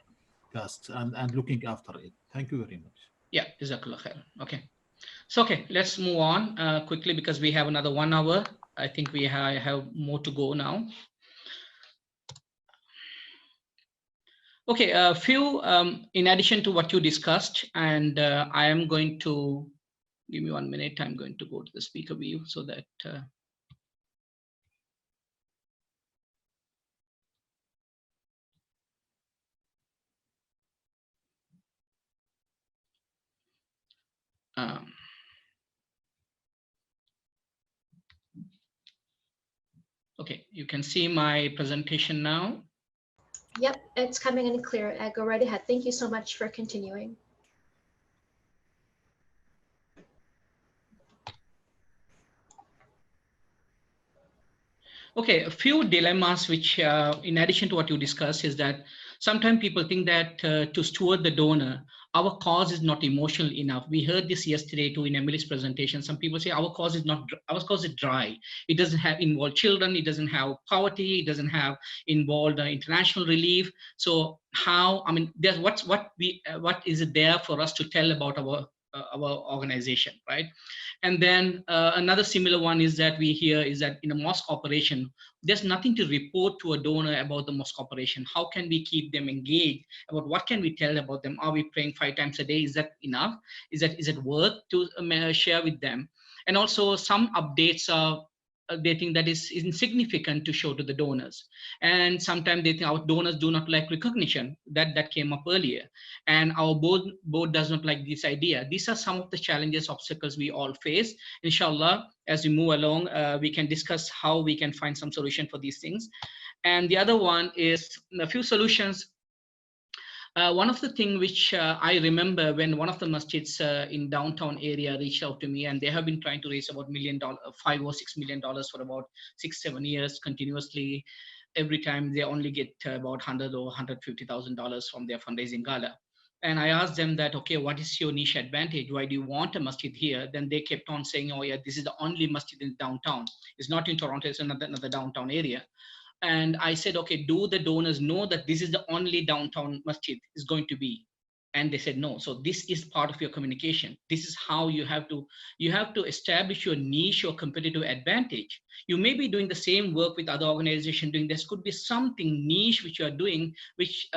tasks and looking after it. Thank you very much. Yeah, Jazakallah khair. Okay. So, okay, let's move on quickly because we have another 1 hour. I think we have more to go now. Okay, a few in addition to what you discussed, and I am going to give me 1 minute. I'm going to go to the speaker view so that okay, you can see my presentation now. Yep, it's coming in clear. Go right ahead. Thank you so much for continuing. Okay, a few dilemmas which, in addition to what you discussed, is that sometimes people think that to steward the donor, our cause is not emotional enough. We heard this yesterday too in Emily's presentation. Some people say our cause is not, our cause is dry. It doesn't have involved children. It doesn't have poverty. It doesn't have involved international relief. So how? I mean, there's what is it there for us to tell about our organization, right? And then another similar one is that we hear is that in a mosque operation, there's nothing to report to a donor about the mosque operation. How can we keep them engaged about what can we tell about them? Are we praying 5 times a day? Is that enough? Is it worth to share with them? And also some updates are they think that is insignificant to show to the donors, and sometimes they think our donors do not like recognition. That came up earlier, and our board does not like this idea. These are some of the challenges, obstacles we all face. Inshallah, as we move along, we can discuss how we can find some solution for these things. And the other one is a few solutions. One of the things which I remember when one of the masjids in downtown area reached out to me, and they have been trying to raise about $5 or $6 million for about 6-7 years continuously. Every time they only get about $100,000 or $150,000 from their fundraising gala. And I asked them that, okay, what is your niche advantage? Why do you want a masjid here? Then they kept on saying, oh yeah, this is the only masjid in downtown. It's not in Toronto, it's another downtown area. And I said, okay, do the donors know that this is the only downtown masjid is going to be? And they said no. So this is part of your communication. This is how you have to establish your niche or competitive advantage. You may be doing the same work with other organizations doing. This could be something niche which you are doing, which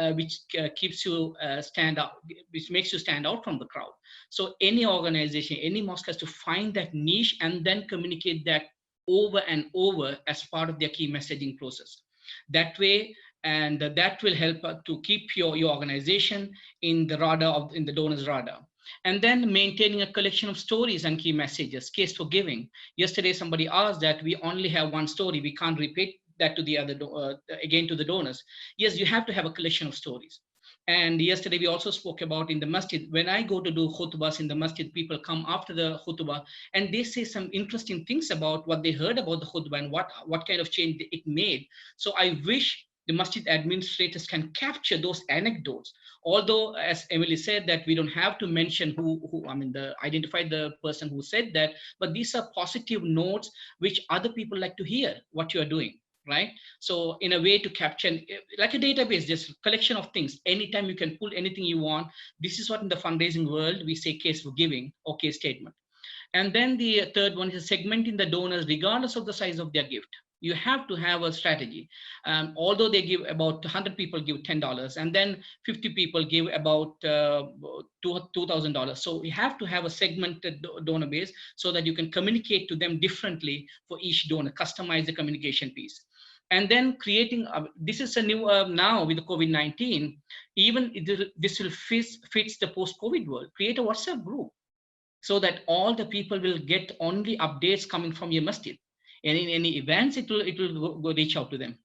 keeps you stand out, which makes you stand out from the crowd. So any organization, any mosque has to find that niche and then communicate that over and over as part of their key messaging process. That way, and that will help to keep your organization in the radar in the donors radar. And then maintaining a collection of stories and key messages, case for giving. Yesterday, somebody asked that we only have one story. We can't repeat that to the other again to the donors. Yes, you have to have a collection of stories. And yesterday we also spoke about in the masjid, when I go to do khutbas in the masjid, people come after the khutbah and they say some interesting things about what they heard about the khutbah and what kind of change it made. So I wish the masjid administrators can capture those anecdotes. Although, as Emily said, that we don't have to mention identify the person who said that, but these are positive notes which other people like to hear what you are doing. Right? So in a way to capture, like a database, just a collection of things. Anytime you can pull anything you want. This is what in the fundraising world, we say case for giving or case statement. And then the third one is segmenting the donors regardless of the size of their gift. You have to have a strategy. Although they give about 100 people give $10 and then 50 people give about $2,000. So you have to have a segmented donor base so that you can communicate to them differently for each donor, customize the communication piece. And then creating, this is a new, now with the COVID-19, even this will fits the post-COVID world. Create a WhatsApp group so that all the people will get only updates coming from your masjid. And in any events, it will go reach out to them.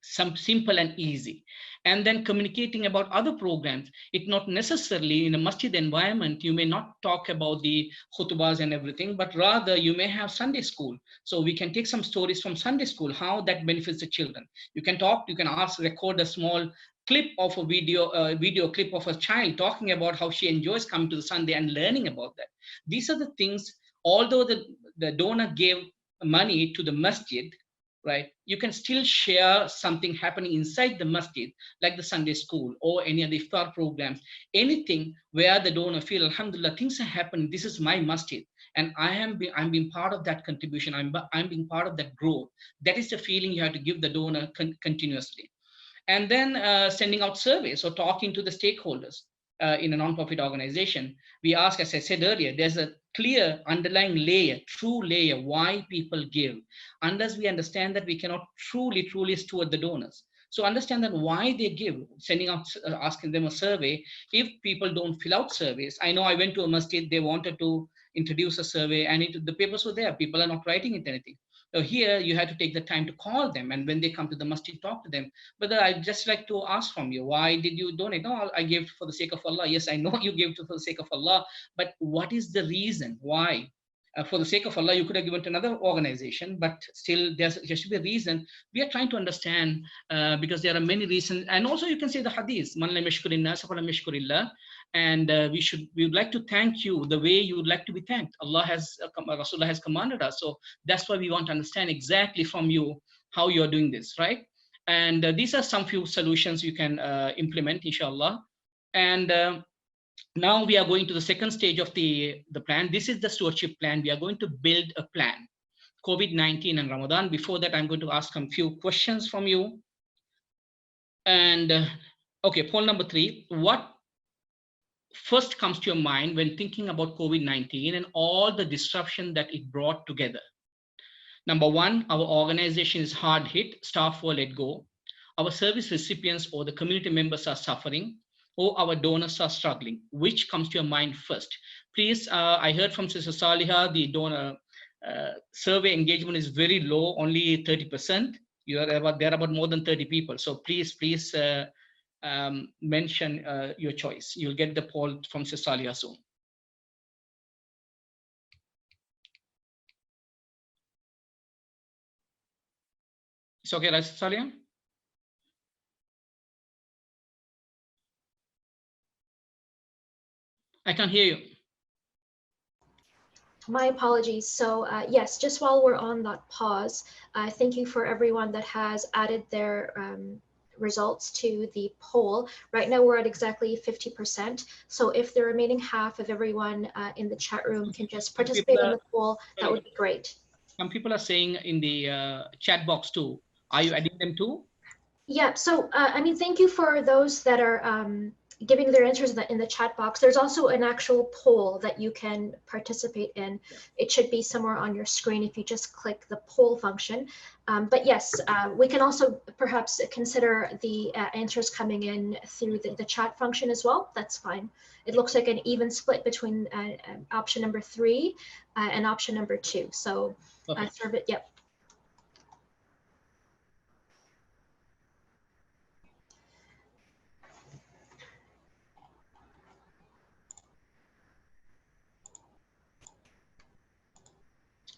Some simple and easy. And then communicating about other programs. It not necessarily in a masjid environment, you may not talk about the khutbas and everything, but rather you may have Sunday school. So we can take some stories from Sunday school, how that benefits the children. You can talk, you can ask, record a small clip of a video clip of a child talking about how she enjoys coming to the Sunday and learning about that. These are the things, although the donor gave money to the masjid, right? You can still share something happening inside the masjid, like the Sunday school or any of the iftar programs, anything where the donor feel, alhamdulillah, things are happening. This is my masjid, and I'm being part of that contribution. I'm being part of that growth. That is the feeling you have to give the donor continuously. And then sending out surveys or talking to the stakeholders. In a nonprofit organization, we ask, as I said earlier, there's a clear underlying layer, true layer, why people give. Unless we understand that, we cannot truly steward the donors. So understand that why they give, sending out, asking them a survey. If people don't fill out surveys, I know I went to a masjid, they wanted to introduce a survey, and the papers were there. People are not writing it anything. So here you have to take the time to call them, and when they come to the masjid, talk to them. But I'd just like to ask from you, why did you donate? No, I gave for the sake of Allah. Yes, I know you gave for the sake of Allah, but what is the reason why? For the sake of Allah, you could have given to another organization, but still there should be a reason. We are trying to understand because there are many reasons. And also you can say the hadith, Man lam yashkurin nas falam yashkurillah. And we would like to thank you the way you would like to be thanked. Allah has, Rasulullah has commanded us. So that's why we want to understand exactly from you how you're doing this, right? And these are some few solutions you can implement, inshallah. And now we are going to the second stage of the plan. This is the stewardship plan. We are going to build a plan. COVID-19 and Ramadan. Before that, I'm going to ask a few questions from you. And okay, poll number 3. What first comes to your mind when thinking about COVID-19 and all the disruption that it brought together? Number 1, our organization is hard hit, staff were let go. Our service recipients or the community members are suffering, or our donors are struggling. Which comes to your mind first? Please, I heard from Sister Saliha, the donor survey engagement is very low, only 30%. There are about more than 30 people. So please mention your choice. You'll get the poll from Sister Saliha soon. It's okay, right, Sister Saliha? I can't hear you. My apologies. So yes, just while we're on that pause, thank you for everyone that has added their results to the poll. Right now we're at exactly 50%. So if the remaining half of everyone in the chat room can just participate in the poll, that would be great. Some people are saying in the chat box too. Are you adding them too? Yeah, so I mean, thank you for those that are giving their answers in the chat box. There's also an actual poll that you can participate in. It should be somewhere on your screen if you just click the poll function. But yes, we can also perhaps consider the answers coming in through the chat function as well. That's fine. It looks like an even split between option number 3 and option number 2. So serve it, yep.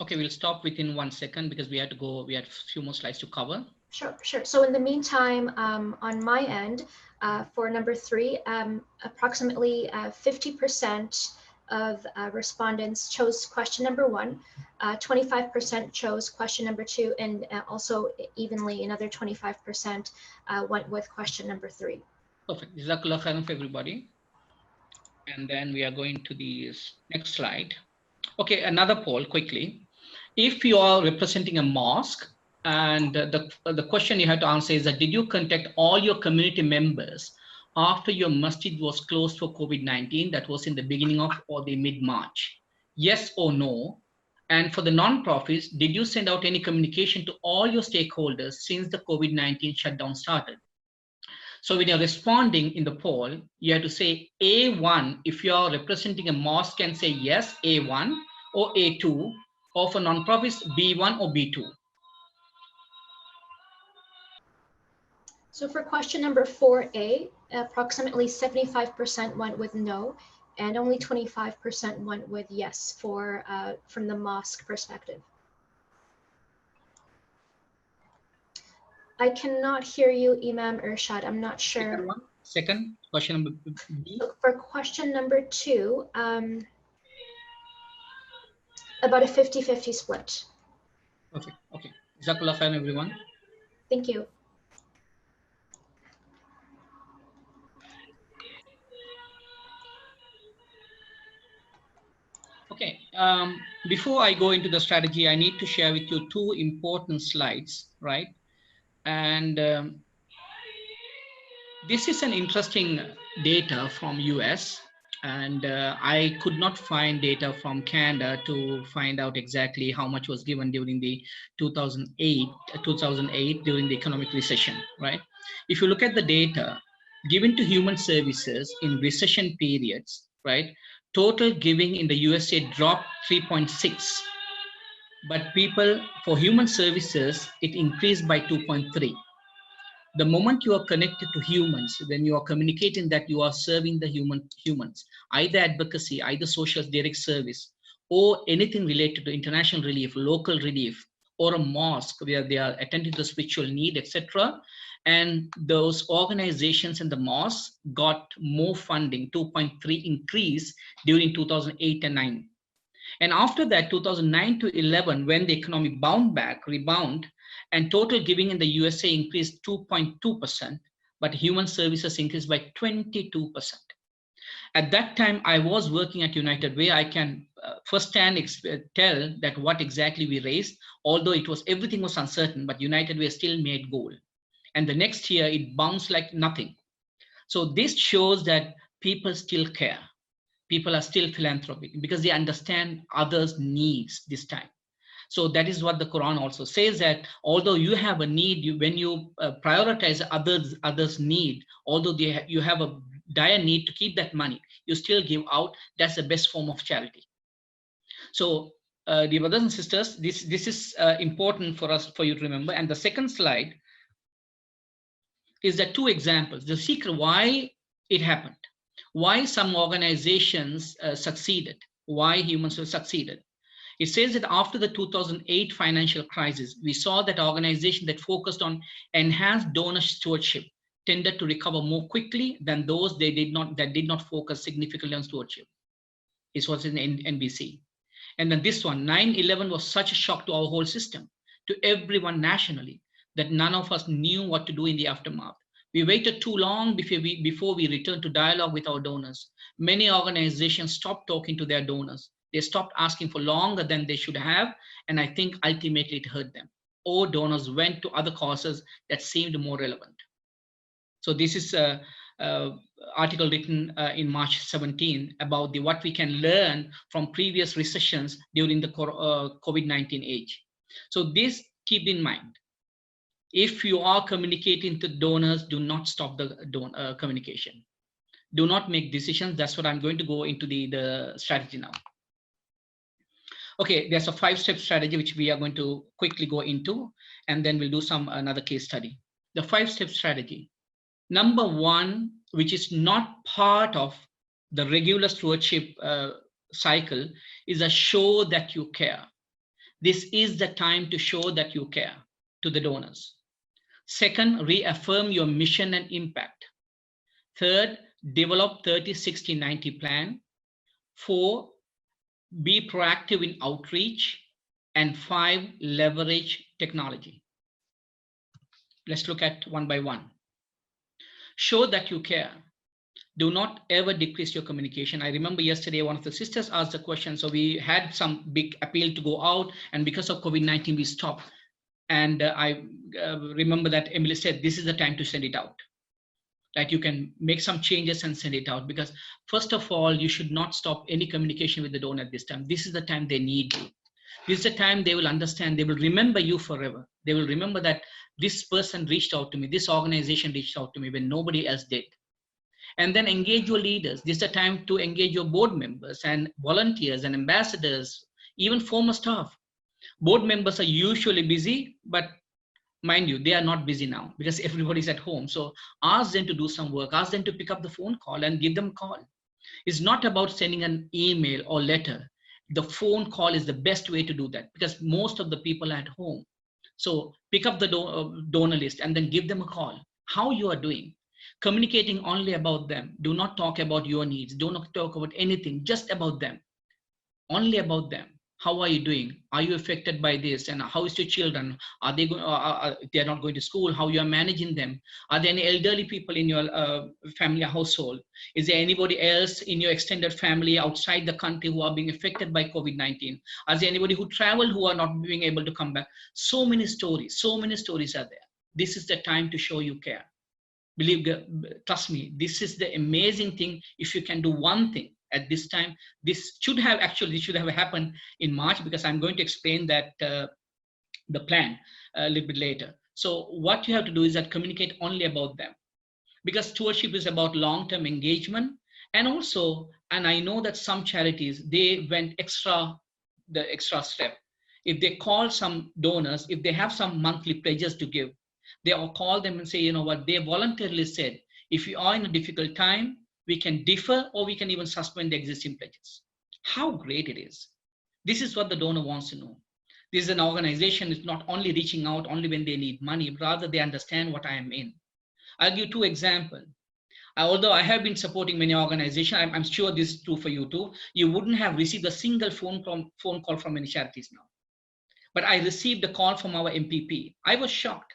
Okay, we'll stop within 1 second because we had to go, we had a few more slides to cover. Sure. So in the meantime, on my end, for number 3, approximately 50% of respondents chose question number 1, 25% chose question number 2, and also evenly another 25% went with question number 3. Perfect. Jazakallah khairan for everybody. And then we are going to the next slide. Okay, another poll quickly. If you are representing a mosque, and the question you have to answer is that, did you contact all your community members after your masjid was closed for COVID-19? That was in the beginning of or the mid-March. Yes or no? And for the non-profits, did you send out any communication to all your stakeholders since the COVID-19 shutdown started? So when you're responding in the poll, you have to say A1. If you're representing a mosque, can say yes, A1, or A2. Or for non-profits, B1 or B2? So for question number 4A, approximately 75% went with no, and only 25% went with yes for from the mosque perspective. I cannot hear you, Imam Irshad. I'm not sure. Second question number B. So for question number 2, about a 50-50 split. Perfect. Okay. Jazakallah khair, everyone. Thank you. Okay, before I go into the strategy, I need to share with you 2 important slides, right? And this is an interesting data from US, and I could not find data from Canada to find out exactly how much was given during the 2008 during the economic recession, right? If you look at the data given to human services in recession periods, right? Total giving in the USA dropped 3.6, but people for human services, it increased by 2.3. The moment you are connected to humans, when you are communicating that you are serving the humans, either advocacy, either social direct service, or anything related to international relief, local relief, or a mosque where they are attending to spiritual need, etc. And those organizations and the mosques got more funding, 2.3 increase during 2008 and 9. And after that, 2009 to 11, when the economy rebound, and total giving in the USA increased 2.2%, but human services increased by 22%. At that time, I was working at United Way. I can firsthand tell that what exactly we raised, although everything was uncertain, but United Way still made goal. And the next year, it bounced like nothing. So this shows that people still care. People are still philanthropic because they understand others' needs this time. So that is what the Quran also says, that although you have a need, when you prioritize others' need, although you have a dire need to keep that money, you still give out. That's the best form of charity. So dear brothers and sisters, this is important for you to remember. And the second slide is the 2 examples, the secret why it happened, why some organizations succeeded, why humans succeeded. It says that after the 2008 financial crisis, we saw that organizations that focused on enhanced donor stewardship tended to recover more quickly than those that did not focus significantly on stewardship. This was in NBC. And then this one, 9/11 was such a shock to our whole system, to everyone nationally, that none of us knew what to do in the aftermath. We waited too long before we returned to dialogue with our donors. Many organizations stopped talking to their donors. They stopped asking for longer than they should have, and I think ultimately it hurt them. Or donors went to other causes that seemed more relevant. So this is an article written in March 17 about what we can learn from previous recessions during the COVID-19 age. So this, keep in mind. If you are communicating to donors, do not stop the communication. Do not make decisions. That's what I'm going to go into the strategy now. Okay, there's a 5-step strategy which we are going to quickly go into, and then we'll do another case study. The 5-step strategy. Number 1, which is not part of the regular stewardship cycle, is a show that you care. This is the time to show that you care to the donors. Second, reaffirm your mission and impact. Third, develop 30-60-90 plan. 4, be proactive in outreach. And 5, leverage technology. Let's look at one by one. Show that you care. Do not ever decrease your communication. I remember yesterday one of the sisters asked a question. So we had some big appeal to go out, and because of COVID-19 we stopped. And I remember that Emily said, this is the time to send it out. That you can make some changes and send it out, because first of all, you should not stop any communication with the donor at this time. This is the time they need you. This is the time they will understand, they will remember you forever. They will remember that this person reached out to me, this organization reached out to me when nobody else did. And then engage your leaders. This is the time to engage your board members and volunteers and ambassadors, even former staff. Board members are usually busy, but mind you, they are not busy now because everybody's at home. So ask them to do some work, ask them to pick up the phone call and give them a call. It's not about sending an email or letter. The phone call is the best way to do that because most of the people are at home. So pick up the donor list and then give them a call. How you are doing. Communicating only about them. Do not talk about your needs. Do not talk about anything, just about them. Only about them. How are you doing? Are you affected by this? And how is your children? Are they going? They're not going to school. How you are managing them? Are there any elderly people in your family household? Is there anybody else in your extended family outside the country who are being affected by COVID-19? Is there anybody who traveled who are not being able to come back? So many stories are there. This is the time to show you care. Trust me, this is the amazing thing. If you can do one thing at this time, this should have happened in March because I'm going to explain that the plan a little bit later. So what you have to do is that communicate only about them, because stewardship is about long-term engagement. And also, and I know that some charities, they went the extra step. If they call some donors, if they have some monthly pledges to give, they all call them and say, you know what, they voluntarily said, if you are in a difficult time, we can defer or we can even suspend the existing pledges. How great it is. This is what the donor wants to know. This is an organization is not only reaching out only when they need money, but rather they understand what I am in. I'll give 2 examples. Although I have been supporting many organizations, I'm sure this is true for you too. You wouldn't have received a single phone call from many charities now. But I received a call from our MPP. I was shocked.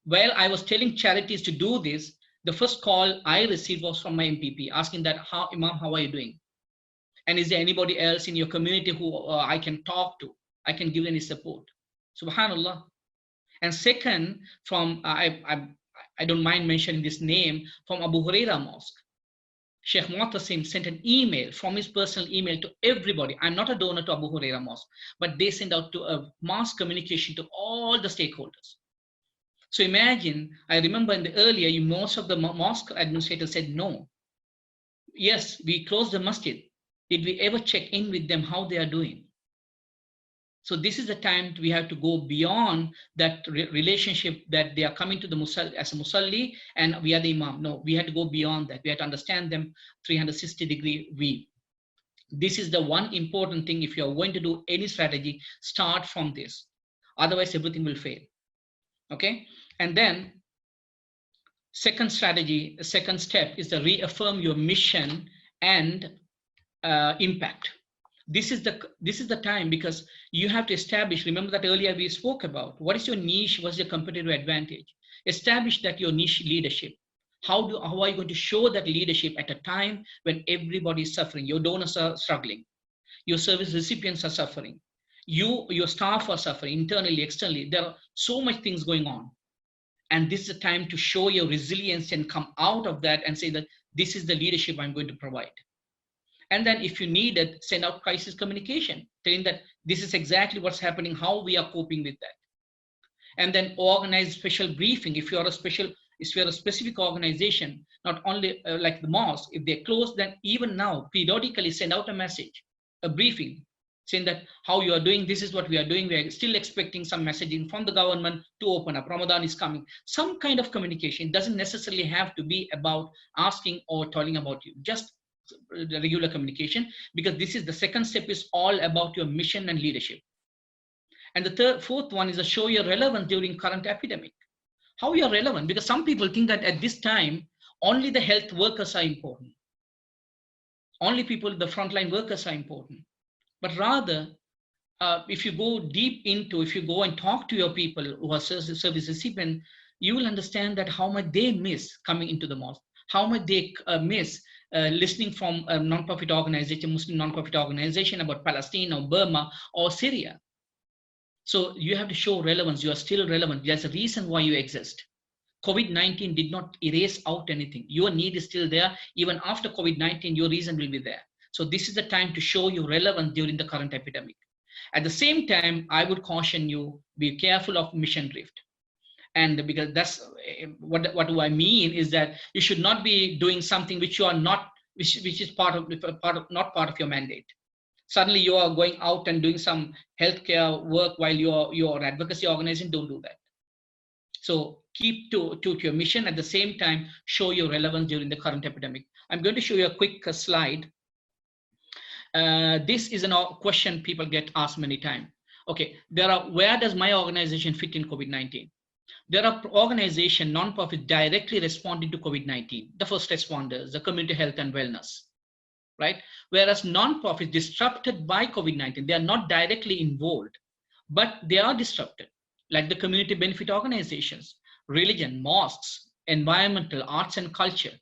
While I was telling charities to do this, the first call I received was from my MPP asking that, Imam, how are you doing? And is there anybody else in your community who I can talk to? I can give any support. Subhanallah. And second, from, I don't mind mentioning this name, from Abu Huraira Mosque. Sheikh Mu'tasim sent an email from his personal email to everybody. I'm not a donor to Abu Huraira Mosque, but they send out to a mass communication to all the stakeholders. So imagine, I remember in the earlier, most of the mosque administrators said no. Yes, we closed the masjid. Did we ever check in with them how they are doing? So this is the time we have to go beyond that relationship that they are coming to the musalli as a musalli and we are the imam. No, we have to go beyond that. We have to understand them 360-degree view. This is the one important thing. If you are going to do any strategy, start from this. Otherwise, everything will fail. Okay. And then second strategy, the second step is to reaffirm your mission and impact. This is the time, because you have to establish, remember that earlier we spoke about, what is your niche, what's your competitive advantage? Establish that your niche leadership. How are you going to show that leadership at a time when everybody is suffering? Your donors are struggling. Your service recipients are suffering. Your staff are suffering internally, externally. There are so much things going on. And this is the time to show your resilience and come out of that and say that this is the leadership I'm going to provide. And then if you need it, send out crisis communication, telling that this is exactly what's happening, how we are coping with that. And then organize special briefing. If you are a specific organization, not only like the mosque, if they're closed, then even now, periodically send out a message, a briefing, saying that how you are doing, this is what we are doing. We are still expecting some messaging from the government to open up. Ramadan is coming. Some kind of communication. It doesn't necessarily have to be about asking or telling about you. Just the regular communication, because this is the second step is all about your mission and leadership. And the fourth one is to show your relevance during current epidemic. How you are relevant, because some people think that at this time, only the health workers are important. Only people, the frontline workers are important. But rather, if you go deep into, if you go and talk to your people who are service recipients, you will understand that how much they miss coming into the mosque, how much they miss listening from a non-profit organization, Muslim non-profit organization about Palestine or Burma or Syria. So you have to show relevance. You are still relevant. There's a reason why you exist. COVID-19 did not erase out anything. Your need is still there. Even after COVID-19, your reason will be there. So this is the time to show you relevance during the current epidemic. At the same time, I would caution you, be careful of mission drift. And because that's what do I mean is that you should not be doing something which you are not, which is not part of your mandate. Suddenly you are going out and doing some healthcare work while you're an advocacy organization. Don't do that. So keep to your mission. At the same time, show your relevance during the current epidemic. I'm going to show you a quick slide. This is a question people get asked many times. Okay, where does my organization fit in COVID-19? There are organizations, non-profit, directly responding to COVID-19, the first responders, the community health and wellness, right? Whereas non-profits disrupted by COVID-19, they are not directly involved, but they are disrupted, like the community benefit organizations, religion, mosques, environmental, arts and culture,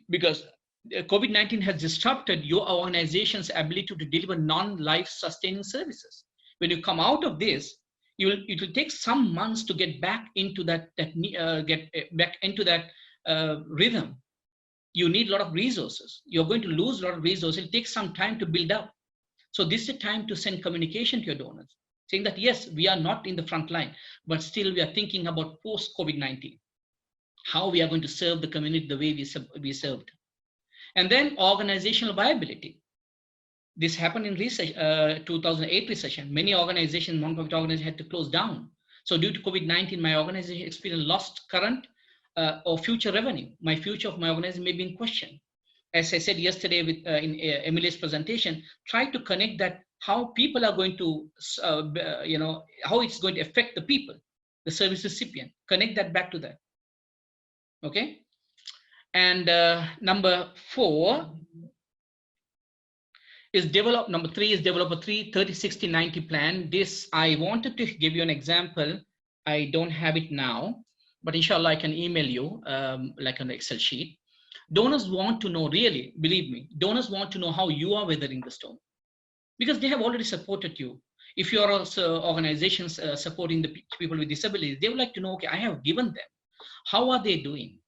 because COVID-19 has disrupted your organization's ability to deliver non-life sustaining services. When you come out of this, it will take some months to get back into that rhythm. You need a lot of resources. You're going to lose a lot of resources. It'll take some time to build up. So this is a time to send communication to your donors, saying that yes, we are not in the front line, but still we are thinking about post-COVID-19, how we are going to serve the community the way we served. And then organizational viability. This happened in 2008 recession. Many organizations, non-profit organizations, had to close down. So due to COVID-19, my organization experienced lost current or future revenue. My future of my organization may be in question. As I said yesterday in Emily's presentation, try to connect that how people are going to, how it's going to affect the people, the service recipient. Connect that back to that. Okay. And number 4 is number 3 is develop a 30-60-90 plan. This, I wanted to give you an example. I don't have it now, but inshallah I can email you like an Excel sheet. Donors want to know, really, believe me, donors want to know how you are weathering the storm, because they have already supported you. If you are also organizations supporting the people with disabilities, they would like to know, okay, I have given them. How are they doing?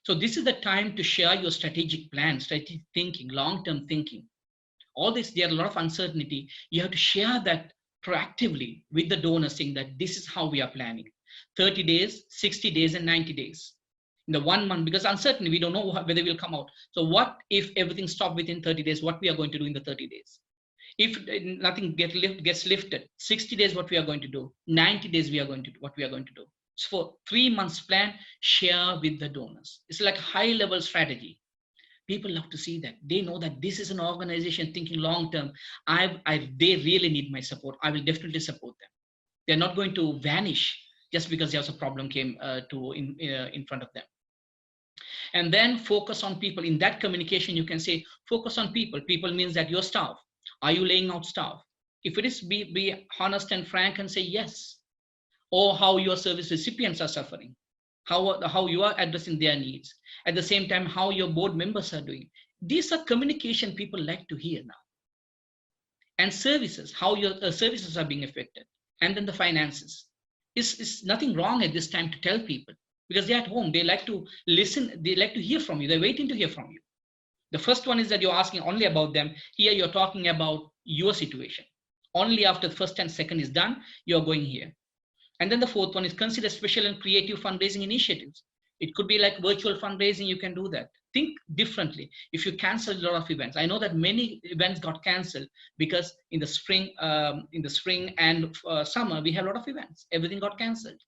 So this is the time to share your strategic plan, strategic thinking, long-term thinking. All this, there are a lot of uncertainty. You have to share that proactively with the donor, saying that this is how we are planning. 30 days, 60 days, and 90 days. In the 1 month, because uncertainty, we don't know whether we'll come out. So what if everything stopped within 30 days, what we are going to do in the 30 days? If nothing gets lifted, 60 days, what we are going to do? 90 days, what we are going to do. So for 3 months plan, share with the donors. It's like a high-level strategy. People love to see that. They know that this is an organization thinking long-term. They really need my support. I will definitely support them. They're not going to vanish just because there's a problem came in front of them. And then focus on people. In that communication, you can say, focus on people. People means that your staff. Are you laying out staff? If it is, be honest and frank and say yes. Or how your service recipients are suffering, how you are addressing their needs. At the same time, how your board members are doing. These are communication people like to hear now. And services, how your services are being affected. And then the finances. It's nothing wrong at this time to tell people, because they're at home. They like to listen. They like to hear from you. They're waiting to hear from you. The first one is that you're asking only about them. Here you're talking about your situation. Only after the first and second is done, you're going here. And then the fourth one is consider special and creative fundraising initiatives. It could be like virtual fundraising. You can do that. Think differently. If you cancel a lot of events, I know that many events got canceled because in the spring and summer, we have a lot of events. Everything got canceled.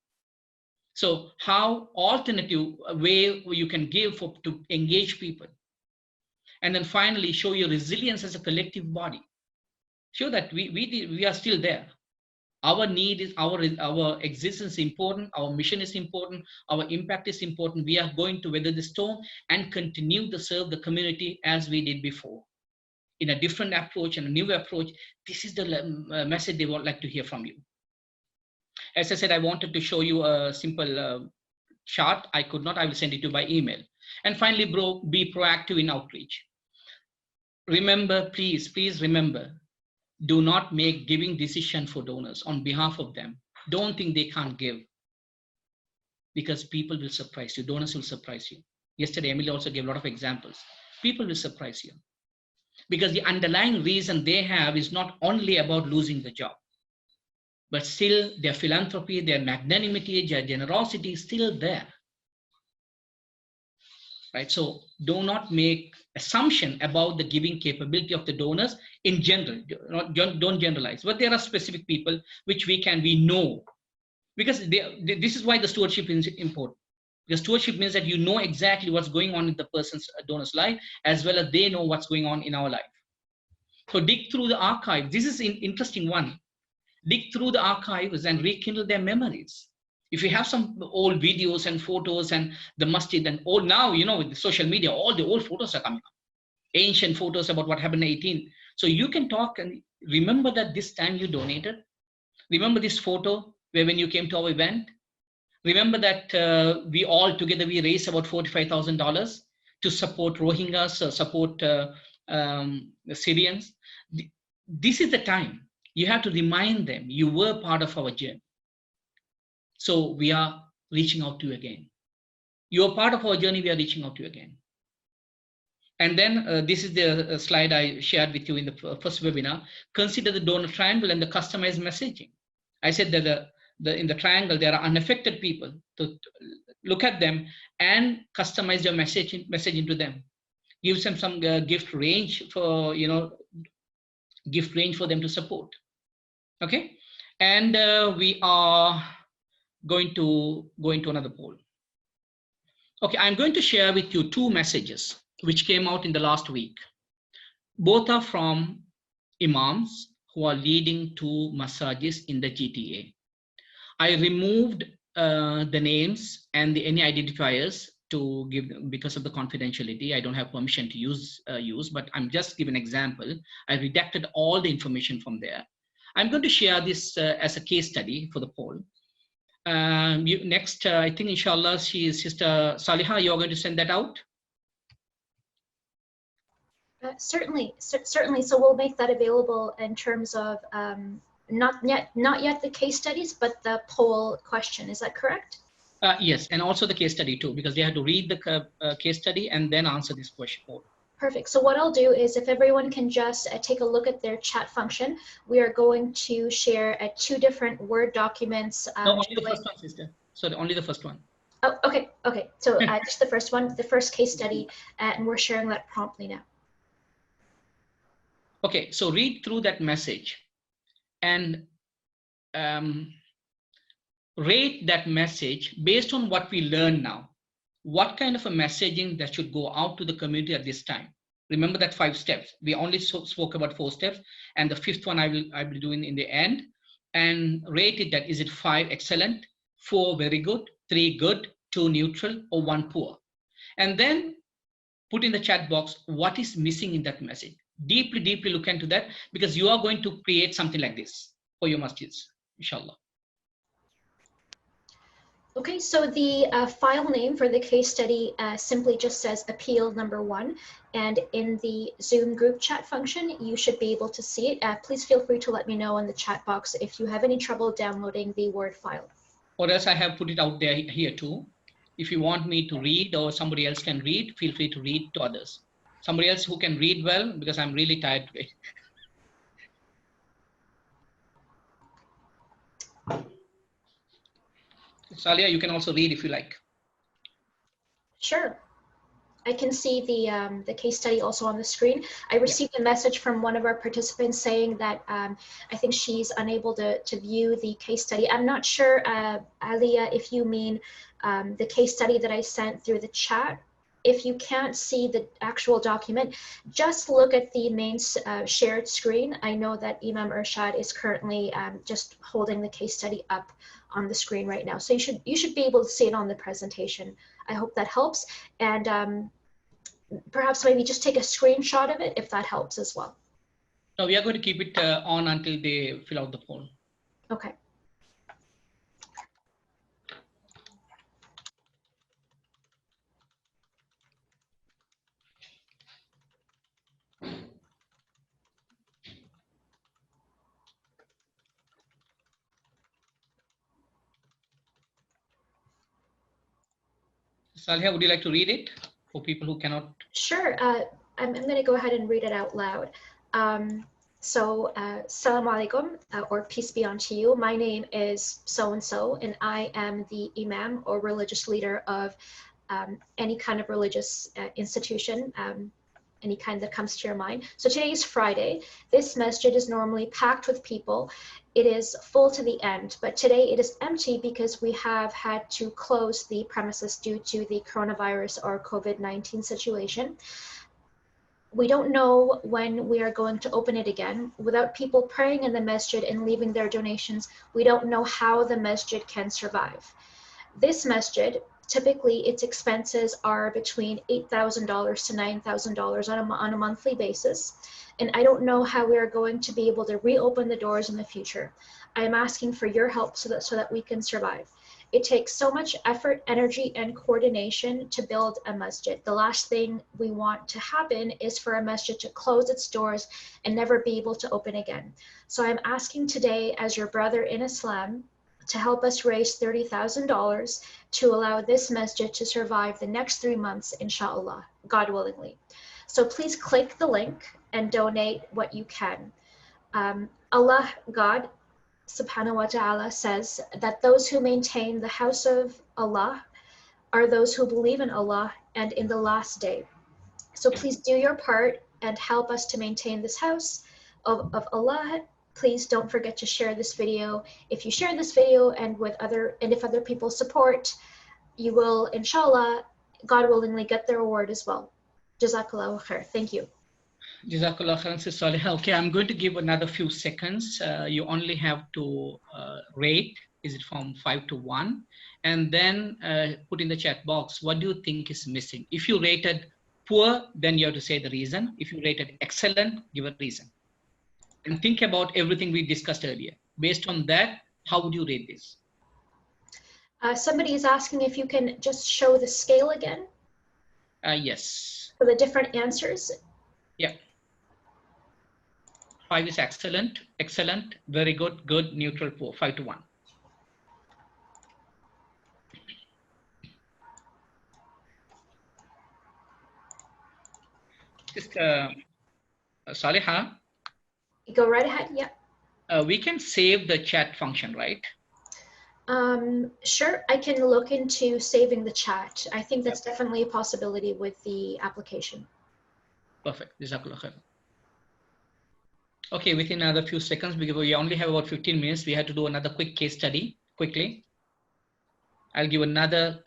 So how alternative way you can give to engage people. And then finally, show your resilience as a collective body. Show that we are still there. Our need is our existence is important. Our mission is important. Our impact is important. We are going to weather the storm and continue to serve the community as we did before, in a different approach and a new approach. This is the message they would like to hear from you. As I said, I wanted to show you a simple chart. I could not. I will send it to you by email. And finally, be proactive in outreach. Remember, please remember. Do not make giving decision for donors on behalf of them. Don't think they can't give, because people will surprise you. Donors will surprise you. Yesterday, Emily also gave a lot of examples. People will surprise you, because the underlying reason they have is not only about losing the job, but still their philanthropy, their magnanimity, their generosity is still there. right? So do not make assumption about the giving capability of the donors in general. Don't generalize, but there are specific people which we know, because this is why the stewardship is important. Because stewardship means that you know exactly what's going on in the person's donor's life, as well as they know what's going on in our life. So dig through the archive. This is an interesting one. Dig through the archives and rekindle their memories. If you have some old videos and photos and the masjid and all, now, you know, with the social media, all the old photos are coming up. Ancient photos about what happened in 18. So you can talk and remember that this time you donated. Remember this photo where when you came to our event. Remember that we all together, we raised about $45,000 to support Rohingyas, support the Syrians. This is the time. You have to remind them you were part of our journey. So we are reaching out to you again. You are part of our journey, we are reaching out to you again. And then this is the slide I shared with you in the first webinar. Consider the donor triangle and the customized messaging. I said that in the triangle, there are unaffected people. To look at them and customize your message into them. Give them some gift range for, you know, gift range for them to support. Okay, and we are going to go into another poll. Okay, I'm going to share with you 2 messages which came out in the last week. Both are from imams who are leading 2 masajis in the GTA. I removed the names and any identifiers to give them because of the confidentiality. I don't have permission to use, but I'm just giving an example. I redacted all the information from there. I'm going to share this as a case study for the poll. Next, I think inshallah, she is Sister Saliha, you're going to send that out? Certainly. So we'll make that available in terms of not yet the case studies, but the poll question. Is that correct? Yes, and also the case study too, because they have to read the case study and then answer this question. Perfect. So what I'll do is, if everyone can just take a look at their chat function, we are going to share 2 different Word documents. No, only the first one, sister. Sorry, only the first one. Oh, okay. So just the first one, the first case study, and we're sharing that promptly now. Okay, so read through that message and rate that message based on what we learn now. What kind of a messaging that should go out to the community at this time? Remember that 5 steps. We only spoke about 4 steps, and the 5th one I will do in the end. And rate it that, is it 5 excellent, 4 very good, 3 good, 2 neutral, or 1 poor? And then put in the chat box what is missing in that message. Deeply look into that, because you are going to create something like this for your masjids, inshallah. Okay, so the file name for the case study simply just says appeal number 1, and in the Zoom group chat function, you should be able to see it. Please feel free to let me know in the chat box if you have any trouble downloading the Word file. Or else I have put it out there here too. If you want me to read or somebody else can read, feel free to read to others. Somebody else who can read well, because I'm really tired today. Salia, you can also read if you like. Sure. I can see the case study also on the screen. I received a message from one of our participants saying that I think she's unable to view the case study. I'm not sure, Aliyah, if you mean the case study that I sent through the chat. If you can't see the actual document, just look at the main shared screen. I know that Imam Irshad is currently just holding the case study up on the screen right now. So you should be able to see it on the presentation. I hope that helps. And perhaps maybe just take a screenshot of it if that helps as well. No, we are going to keep it on until they fill out the form. Okay. Salihah, would you like to read it for people who cannot? Sure. I'm going to go ahead and read it out loud. Salam alaikum, or peace be unto you. My name is so-and-so, and I am the Imam or religious leader of any kind of religious institution, any kind that comes to your mind. So today is Friday. This masjid is normally packed with people. It is full to the end, but today it is empty because we have had to close the premises due to the coronavirus or COVID-19 situation. We don't know when we are going to open it again. Without people praying in the masjid and leaving their donations, we don't know how the masjid can survive. This masjid, typically its expenses are between $8,000 to $9,000 on a monthly basis. And I don't know how we are going to be able to reopen the doors in the future. I am asking for your help so that we can survive. It takes so much effort, energy, and coordination to build a masjid. The last thing we want to happen is for a masjid to close its doors and never be able to open again. So I'm asking today, as your brother in Islam, to help us raise $30,000 to allow this masjid to survive the next 3 months, inshallah, God willingly. So please click the link and donate what you can. Allah, God, subhanahu wa ta'ala, says that those who maintain the house of Allah are those who believe in Allah and in the last day. So please do your part and help us to maintain this house of Allah. Please don't forget to share this video. If you share this video and if other people support, you will, inshallah, God willingly, get the reward as well. Jazakallahu khair. Thank you. Jazakallah khairan, Sister Saliha. Okay, I'm going to give another few seconds. You only have to rate. Is it from 5 to 1? And then put in the chat box, what do you think is missing? If you rated poor, then you have to say the reason. If you rated excellent, give a reason. And think about everything we discussed earlier. Based on that, how would you rate this? Somebody is asking if you can just show the scale again. Yes. For the different answers. Yeah. 5 is excellent, excellent, very good, good, neutral, poor, 5 to 1. Just Saliha. Go right ahead, yeah. We can save the chat function, right? Sure, I can look into saving the chat. I think that's definitely a possibility with the application. Perfect. Jazakallah khair. Okay, within another few seconds, because we only have about 15 minutes, we have to do another quick case study quickly. I'll give another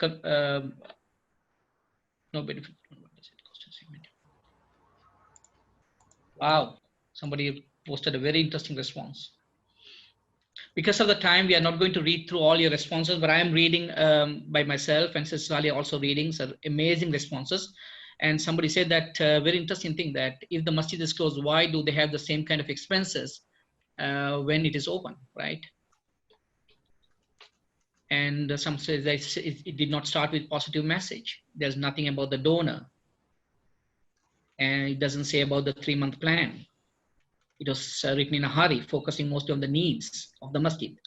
no benefit. Wow, somebody posted a very interesting response. Because of the time, we are not going to read through all your responses, but I am reading by myself, and Sister Salia also reading. So amazing responses. And somebody said that very interesting thing, that if the masjid is closed, why do they have the same kind of expenses when it is open, right? And some say that it did not start with positive message. There's nothing about the donor. And it doesn't say about the 3-month plan. It was written in a hurry, focusing mostly on the needs of the masjid.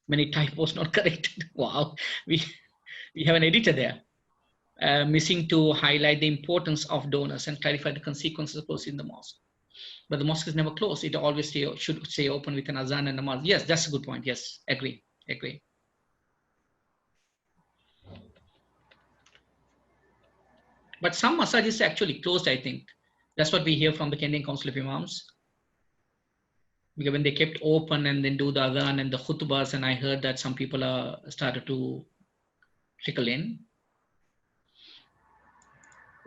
Many typos not corrected. Wow, we have an editor there. Missing to highlight the importance of donors and clarify the consequences of closing the mosque. But the mosque is never closed. It always should stay open with an azan and a namaz. Yes, that's a good point. Yes, agree. But some masajid are actually closed, I think. That's what we hear from the Kenyan Council of Imams. Because when they kept open and then do the adhan and the khutbas, and I heard that some people are started to trickle in.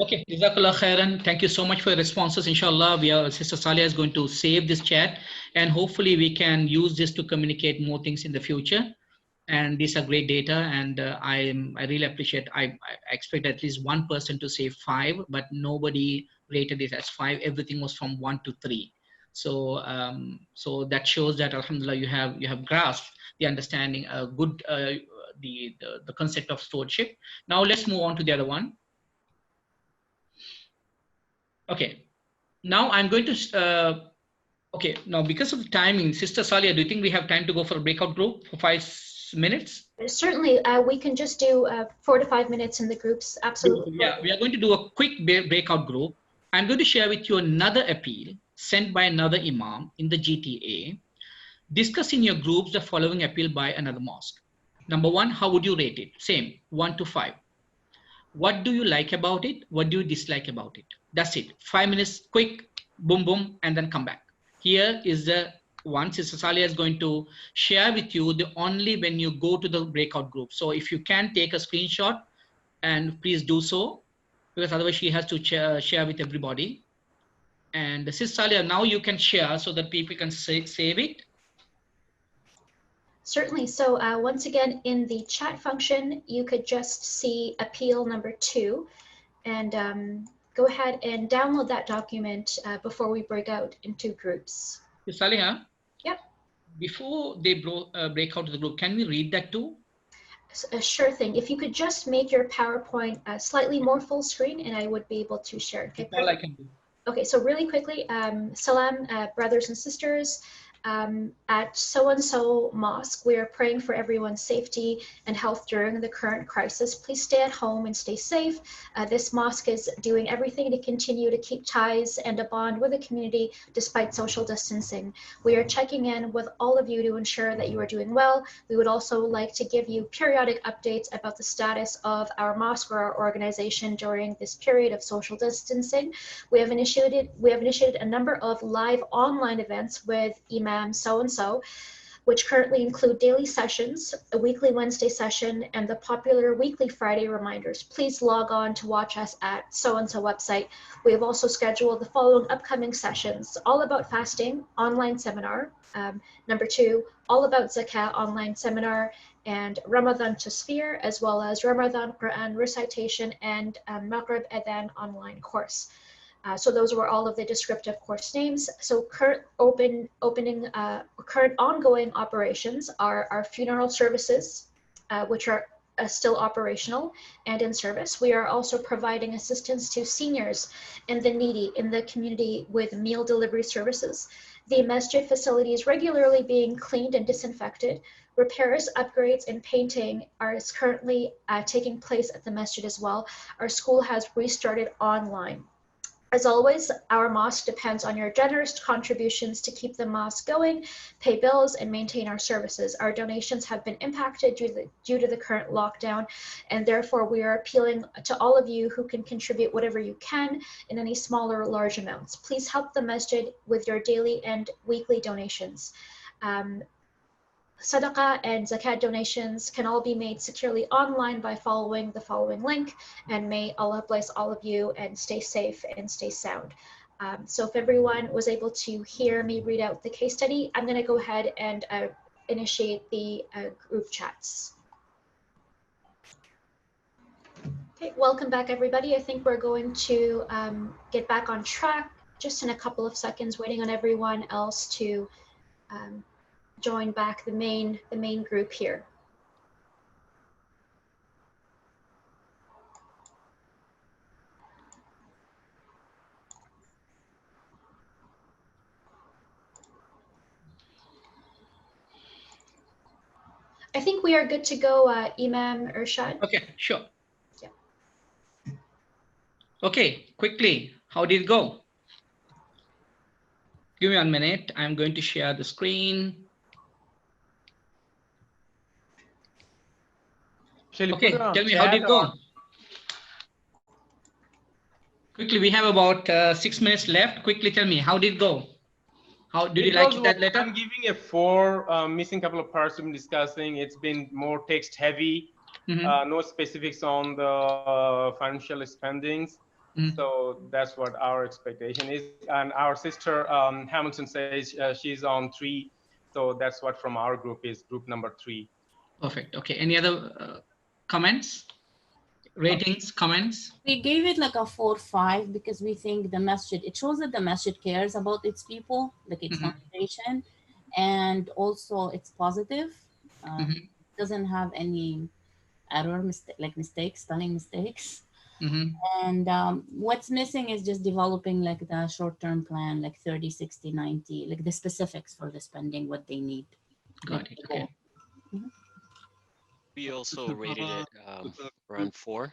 Okay, Jazakallah khairan. Thank you so much for your responses. Inshallah, Sister Salia is going to save this chat, and hopefully we can use this to communicate more things in the future. And these are great data, and I really appreciate. I expect at least one person to say 5, but nobody rated it as 5. Everything was from 1 to 3. So so that shows that alhamdulillah you have grasped the understanding, good the concept of stewardship. Now let's move on to the other one. Okay, now I'm going to okay, now because of the timing, Sister Salia, do you think we have time to go for a breakout group for 5 minutes? Certainly, we can just do 4 to 5 minutes in the groups. Absolutely. Yeah, we are going to do a quick breakout group. I'm going to share with you another appeal sent by another Imam in the GTA. Discuss in your groups the following appeal by another mosque. Number 1, how would you rate it? Same, 1 to 5. What do you like about it? What do you dislike about it? That's it. 5 minutes, quick, boom, boom, and then come back. Here is the one Sister Salia is going to share with you the only when you go to the breakout group. So if you can take a screenshot, and please do so, because otherwise she has to share with everybody. And Sister Salia, now you can share so that people can save it. Certainly. So once again, in the chat function, you could just see appeal number 2, and go ahead and download that document before we break out into groups. Salia? Yep. Before they break out the group, can we read that too? Sure thing. If you could just make your PowerPoint slightly more full screen, and I would be able to share it. Okay, that's all I can do. Okay, so really quickly, salam, brothers and sisters. At so-and-so mosque, we are praying for everyone's safety and health during the current crisis. Please stay at home and stay safe. This mosque is doing everything to continue to keep ties and a bond with the community despite social distancing. We are checking in with all of you to ensure that you are doing well. We would also like to give you periodic updates about the status of our mosque or our organization during this period of social distancing. We have initiated a number of live online events with Imam so-and-so, which currently include daily sessions, a weekly Wednesday session, and the popular weekly Friday reminders. Please log on to watch us at so-and-so website. We have also scheduled the following upcoming sessions: all about fasting online seminar, number 2, all about zakah online seminar, and Ramadan Tasfir, as well as Ramadan Quran recitation and Maghrib Adhan online course. So those were all of the descriptive course names. So current ongoing operations are our funeral services, which are still operational and in service. We are also providing assistance to seniors and the needy in the community with meal delivery services. The masjid facility is regularly being cleaned and disinfected. Repairs, upgrades, and painting are currently taking place at the masjid as well. Our school has restarted online. As always, our mosque depends on your generous contributions to keep the mosque going, pay bills, and maintain our services. Our donations have been impacted due to the current lockdown, and therefore we are appealing to all of you who can contribute whatever you can in any small or large amounts. Please help the masjid with your daily and weekly donations. Sadaqah and zakat donations can all be made securely online by following the following link, and may Allah bless all of you and stay safe and stay sound. So if everyone was able to hear me read out the case study, I'm going to go ahead and initiate the group chats. Okay, welcome back everybody. I think we're going to get back on track just in a couple of seconds, waiting on everyone else to join back the main group here. I think we are good to go, Imam, Irshad. Okay, sure. Yeah. Okay, quickly, how did it go? Give me 1 minute. I'm going to share the screen. Okay, tell me, how did it go? Quickly, we have about 6 minutes left. Quickly tell me, how did it go? How did you like that letter? I'm giving a 4, missing a couple of parts we've been discussing. It's been more text heavy, no specifics on the financial spendings. So that's what our expectation is. And our sister Hamilton says she's on 3. So that's what from our group is group number 3. Perfect. Okay. Any other comments? Ratings, comments? We gave it like a 4-5 because we think the masjid, it shows that the masjid cares about its people, like its congregation, and also it's positive. Doesn't have any error, mistakes, spelling mistakes. And what's missing is just developing like the short-term plan, like 30, 60, 90, like the specifics for the spending, what they need. Got it. Okay. We also rated it around 4,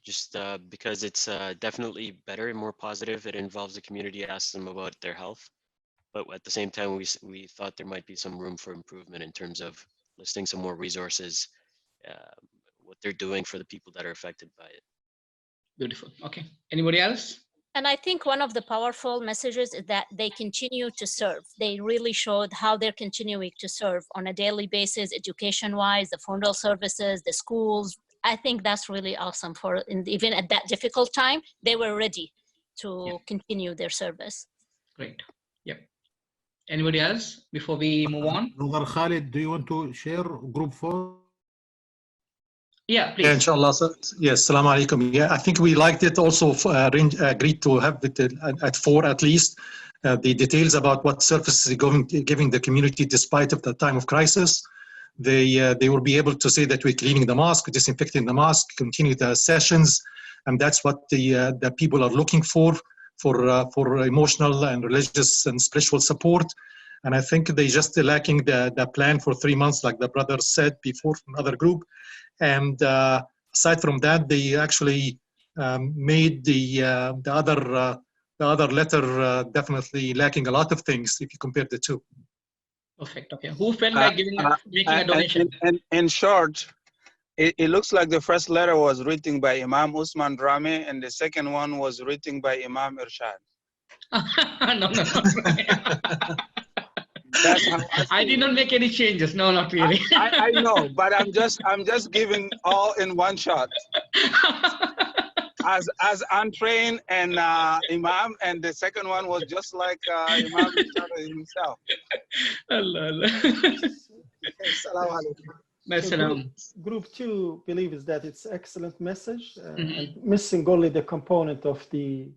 just because it's definitely better and more positive. It involves the community, asks them about their health, but at the same time, we thought there might be some room for improvement in terms of listing some more resources, what they're doing for the people that are affected by it. Beautiful. Okay. Anybody else? And I think one of the powerful messages is that they continue to serve. They really showed how they're continuing to serve on a daily basis, education-wise, the funeral services, the schools. I think that's really awesome for, even at that difficult time, they were ready to continue their service. Great. Yep. Anybody else before we move on? Brother Khalid, do you want to share group 4? Yeah, please. Yeah, inshallah. Yes, salam alaikum. Yeah, I think we liked it also, agreed to have it at 4 at least. The details about what services are giving the community despite of the time of crisis. They will be able to say that we're cleaning the mosque, disinfecting the mosque, continue the sessions, and that's what the people are looking for emotional and religious and spiritual support. And I think they just lacking the plan for 3 months, like the brother said before from another group. And aside from that, they actually made the other letter definitely lacking a lot of things if you compare the two. Perfect. Okay. Who felt like making a donation? In short, it looks like the first letter was written by Imam Osman Drame, and the second one was written by Imam Irshad. No. That's how I did not make any changes. No, not really. I know, but I'm just giving all in one shot. As untrained and Imam, and the second one was just like Imam himself. Group 2 believes that it's excellent message, and missing only the component of the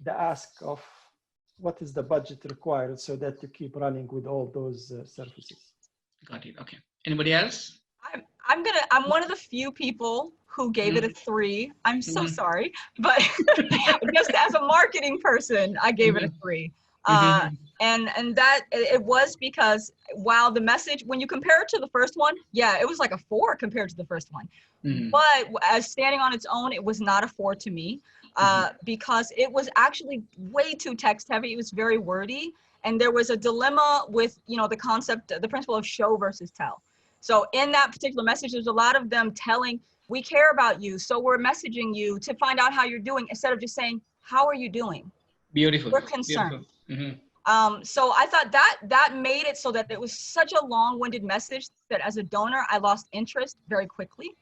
ask of what is the budget required so that you keep running with all those services. Got it. Okay. Anybody else? I'm one of the few people who gave it a 3. I'm so sorry, but just as a marketing person, I gave it a 3. And that it was because while the message, when you compare it to the first one, yeah, it was like a 4 compared to the first one. But as standing on its own, it was not a 4 to me. Because it was actually way too text heavy. It was very wordy. And there was a dilemma with, the concept, the principle of show versus tell. So in that particular message, there's a lot of them telling, we care about you, so we're messaging you to find out how you're doing, instead of just saying, how are you doing? Beautiful. We're concerned. So I thought that made it so that it was such a long-winded message that as a donor, I lost interest very quickly,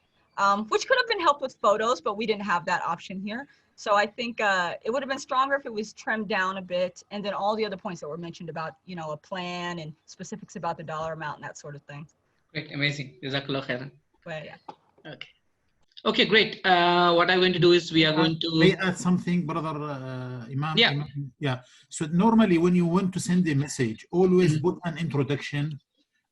which could have been helped with photos, but we didn't have that option here. So I think it would have been stronger if it was trimmed down a bit, and then all the other points that were mentioned about, a plan and specifics about the dollar amount and that sort of thing. Great, amazing. Jazakallah khairan. Well, yeah. Okay. Okay, great. What I'm going to do is we are going to... May I add something, brother Imam? Yeah. Yeah. So normally when you want to send a message, always put an introduction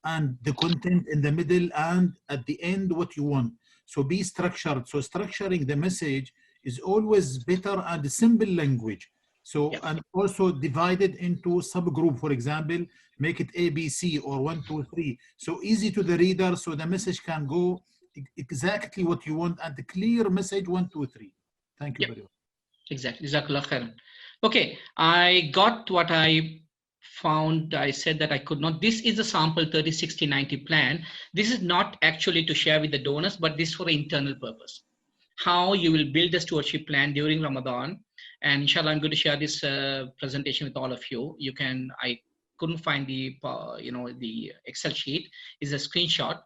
and the content in the middle and at the end what you want. So be structured. So structuring the message is always better and simple language. So, and also divided into subgroup, for example, make it A, B, C or 1, 2, 3. So easy to the reader, so the message can go exactly what you want and the clear message 1, 2, 3. Thank you very much. Exactly. Jazakallah khairan. Okay, I got what I found. I said that I could not. This is a sample 30, 60, 90 plan. This is not actually to share with the donors, but this for internal purpose. How you will build a stewardship plan during Ramadan. And inshallah, I'm going to share this presentation with all of you. You can, I couldn't find the, the Excel sheet. Is a screenshot.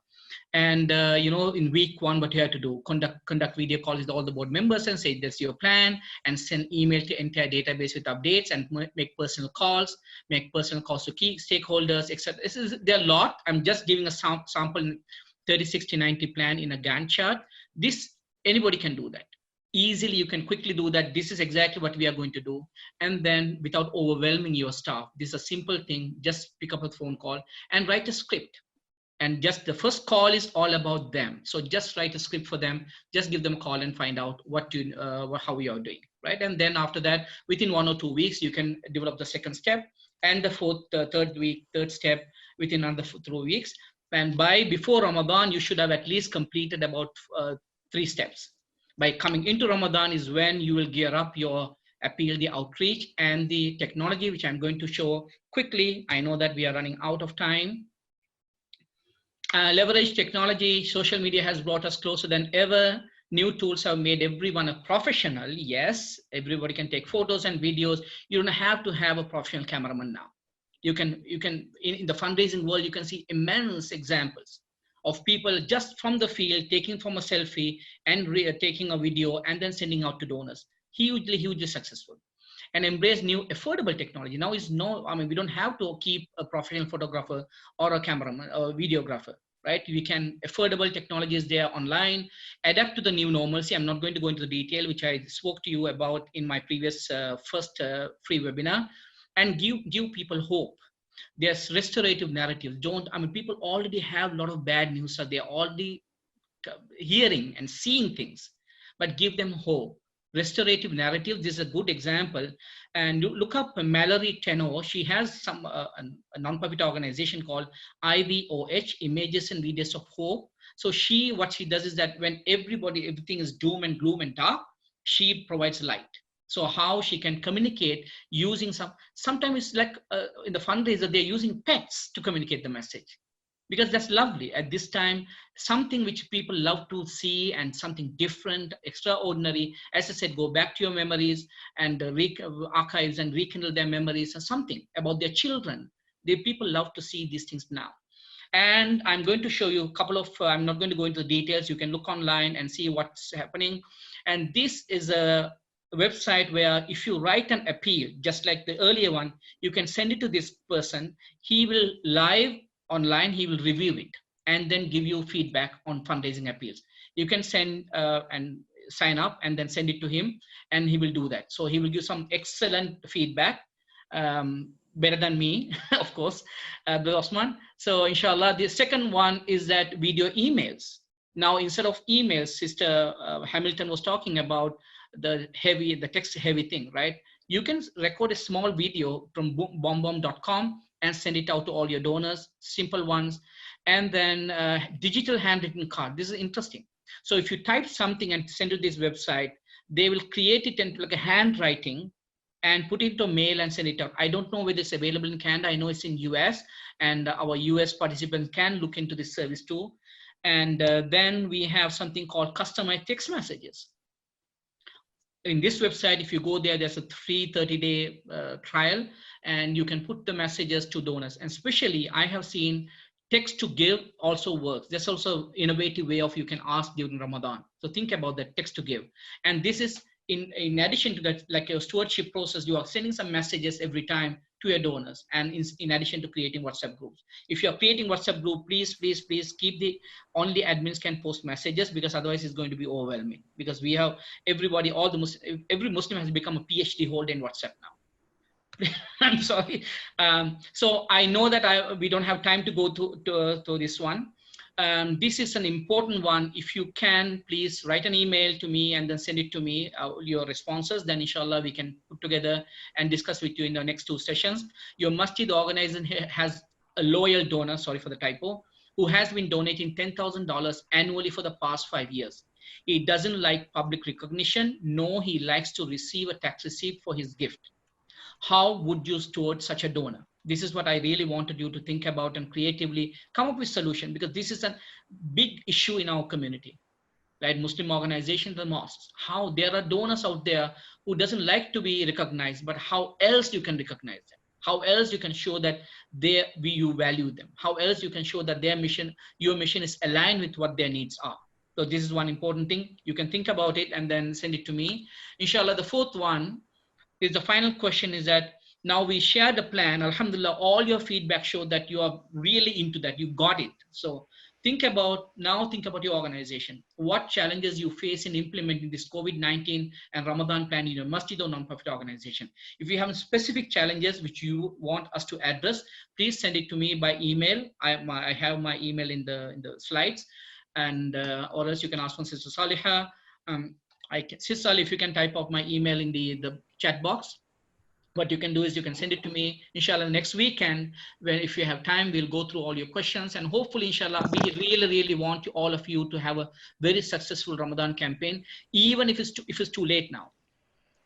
And, in week 1, what you have to do, conduct video calls with all the board members and say, that's your plan, and send email to entire database with updates, and make personal calls to key stakeholders, etc. There are a lot. I'm just giving a sample 30, 60, 90 plan in a Gantt chart. Anybody can do that. Easily, you can quickly do that. This is exactly what we are going to do. And then without overwhelming your staff, this is a simple thing. Just pick up a phone call and write a script. And just the first call is all about them. So just write a script for them. Just give them a call and find out how you are doing, right? And then after that, within 1 or 2 weeks, you can develop the second step, and the third step within another 3 weeks. And before Ramadan, you should have at least completed about 3 steps. By coming into Ramadan is when you will gear up your appeal, the outreach, and the technology, which I'm going to show quickly. I know that we are running out of time. Leverage technology. Social media has brought us closer than ever. New tools have made everyone a professional. Yes, everybody can take photos and videos. You don't have to have a professional cameraman now. You can in the fundraising world, you can see immense examples of people just from the field taking from a selfie and taking a video and then sending out to donors. Hugely successful. And embrace new affordable technology. Now is no, I mean, we don't have to keep a professional photographer or a cameraman or a videographer, right? We can, affordable technologies there online, adapt to the new normalcy. I'm not going to go into the detail, which I spoke to you about in my previous first free webinar, and give people hope. There's restorative narratives. People already have a lot of bad news, so they're already hearing and seeing things, but give them hope. Restorative narrative, this is a good example. And look up Mallory Tenor. She has some a non-profit organization called IVOH, Images and Videos of Hope. So what she does is that when everything is doom and gloom and dark, she provides light. So how she can communicate using sometimes it's like in the fundraiser, they're using pets to communicate the message. Because that's lovely at this time, something which people love to see and something different, extraordinary. As I said, go back to your memories and archives and rekindle their memories or something about their children. People love to see these things now. And I'm going to show you a couple of, I'm not going to go into the details. You can look online and see what's happening. And this is a website where if you write an appeal, just like the earlier one, you can send it to this person. He will live online, he will review it and then give you feedback on fundraising appeals. You can send and sign up and then send it to him and he will do that. So he will give some excellent feedback, better than me, of course, Osman. So inshallah, the second one is that video emails. Now, instead of emails, Sister Hamilton was talking about the text heavy thing, right? You can record a small video from bombbomb.com and send it out to all your donors, simple ones. And then digital handwritten card. This is interesting. So if you type something and send to this website, they will create it in like a handwriting and put it to mail and send it out. I don't know whether it's available in Canada. I know it's in US, and our US participants can look into this service too. And then we have something called customized text messages. In this website, if you go there, there's a free 30-day trial, and you can put the messages to donors. And especially, I have seen text to give also works. There's also innovative way of you can ask during Ramadan. So think about that, text to give. And this is in addition to that, like your stewardship process, you are sending some messages every time to your donors, and in addition to creating WhatsApp groups. If you're creating WhatsApp group, please keep only admins can post messages, because otherwise it's going to be overwhelming, because we have everybody, every Muslim has become a PhD holder in WhatsApp now. I'm sorry. So I know that we don't have time to go to this one. This is an important one. If you can, please write an email to me and then send it to me, your responses. Then inshallah, we can put together and discuss with you in the next 2 sessions. Your masjid organization has a loyal donor, sorry for the typo, who has been donating $10,000 annually for the past 5 years. He doesn't like public recognition. No, he likes to receive a tax receipt for his gift. How would you steward such a donor? This is what I really wanted you to think about and creatively come up with solution, because this is a big issue in our community, right? Muslim organizations and mosques, how there are donors out there who doesn't like to be recognized, but how else you can recognize them? How else you can show that you value them? How else you can show that your mission is aligned with what their needs are? So this is one important thing. You can think about it and then send it to me. Inshallah, the 4th one is the final question, is that now we shared a plan. Alhamdulillah, all your feedback showed that you are really into that. You got it. So think about your organization. What challenges you face in implementing this COVID-19 and Ramadan plan in your masjid or non-profit organization. If you have specific challenges which you want us to address, please send it to me by email. I have my email in the slides, and or else you can ask from Sister Saliha. Sister Salih, if you can type out my email in the chat box. What you can do is you can send it to me, inshallah, next weekend, when if you have time, we'll go through all your questions, and hopefully, inshallah, we really want all of you to have a very successful Ramadan campaign, even if it's too late now.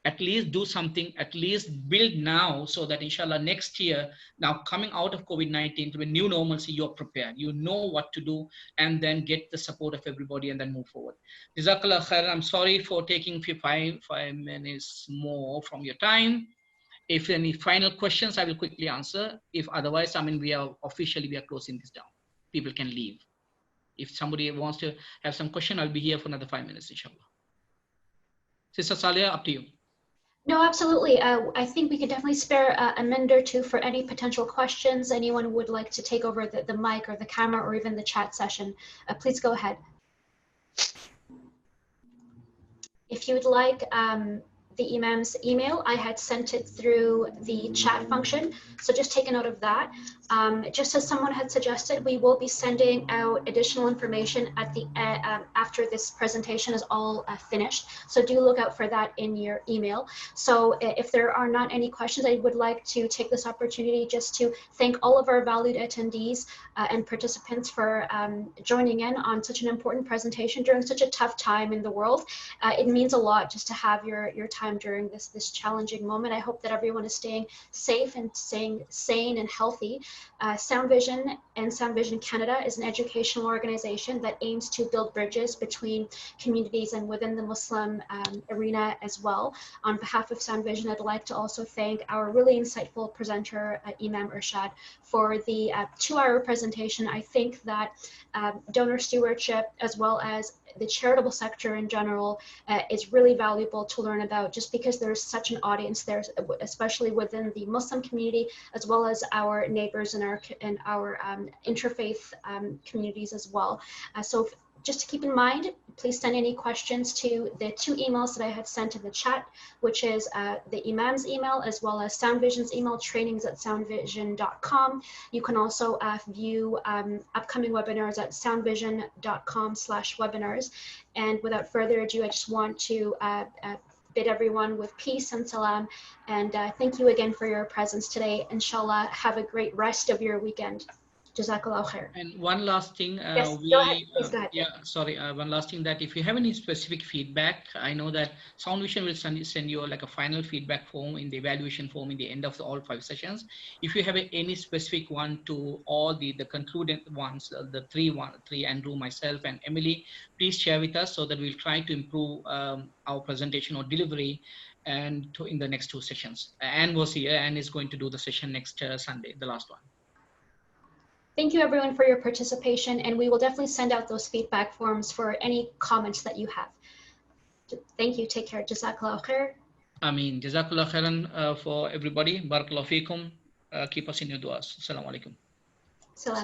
at least do something, at least build now, so that inshallah next year, now coming out of COVID-19 to a new normalcy, you're prepared, you know what to do, and then get the support of everybody and then move forward. Jazakallah khair. I'm sorry for taking five minutes more from your time. If any final questions, I will quickly answer. If otherwise, I mean, we are closing this down. People can leave. If somebody wants to have some question, I'll be here for another 5 minutes, inshallah. Sister Salia, up to you. No, absolutely. I think we could definitely spare a minute or two for any potential questions. Anyone would like to take over the mic or the camera or even the chat session, please go ahead. If you would like the Imam's email, I had sent it through the chat function, so just take a note of that. Just as someone had suggested, we will be sending out additional information at the after this presentation is all finished, so do look out for that in your email. So if there are not any questions, I would like to take this opportunity just to thank all of our valued attendees and participants for joining in on such an important presentation during such a tough time in the world. It means a lot just to have your time during this challenging moment. I hope that everyone is staying safe and staying sane and healthy. Sound Vision and Sound Vision Canada is an educational organization that aims to build bridges between communities and within the Muslim arena as well. On behalf of Sound Vision, I'd like to also thank our really insightful presenter, Imam Irshad, for the 2-hour presentation. I think that donor stewardship, as well as the charitable sector in general, is really valuable to learn about, just because there's such an audience there, especially within the Muslim community, as well as our neighbors and our interfaith communities as well. So just to keep in mind, please send any questions to the 2 emails that I had sent in the chat, which is the Imam's email as well as Sound Vision's email, trainings@soundvision.com. You can also view upcoming webinars at soundvision.com/webinars. And without further ado, I just want to bid everyone with peace and salam. And thank you again for your presence today. Inshallah, have a great rest of your weekend. Jazakallah khair. And one last thing, yes, go ahead. Please go ahead. One last thing, that if you have any specific feedback, I know that Sound Vision will send you like a final feedback form in the evaluation form in the end of all 5 sessions. If you have any specific one to all the concluded ones, the three, Andrew, myself, and Emily, please share with us so that we'll try to improve our presentation or delivery and in the next 2 sessions. Anne was here and is going to do the session next Sunday, the last one. Thank you everyone for your participation, and we will definitely send out those feedback forms for any comments that you have. Thank you, take care. Jazakallah khair. Ameen. Jazakallah khairan for everybody. Barakallahu feekum. Keep us in your du'as. Assalamu alaikum. Salam.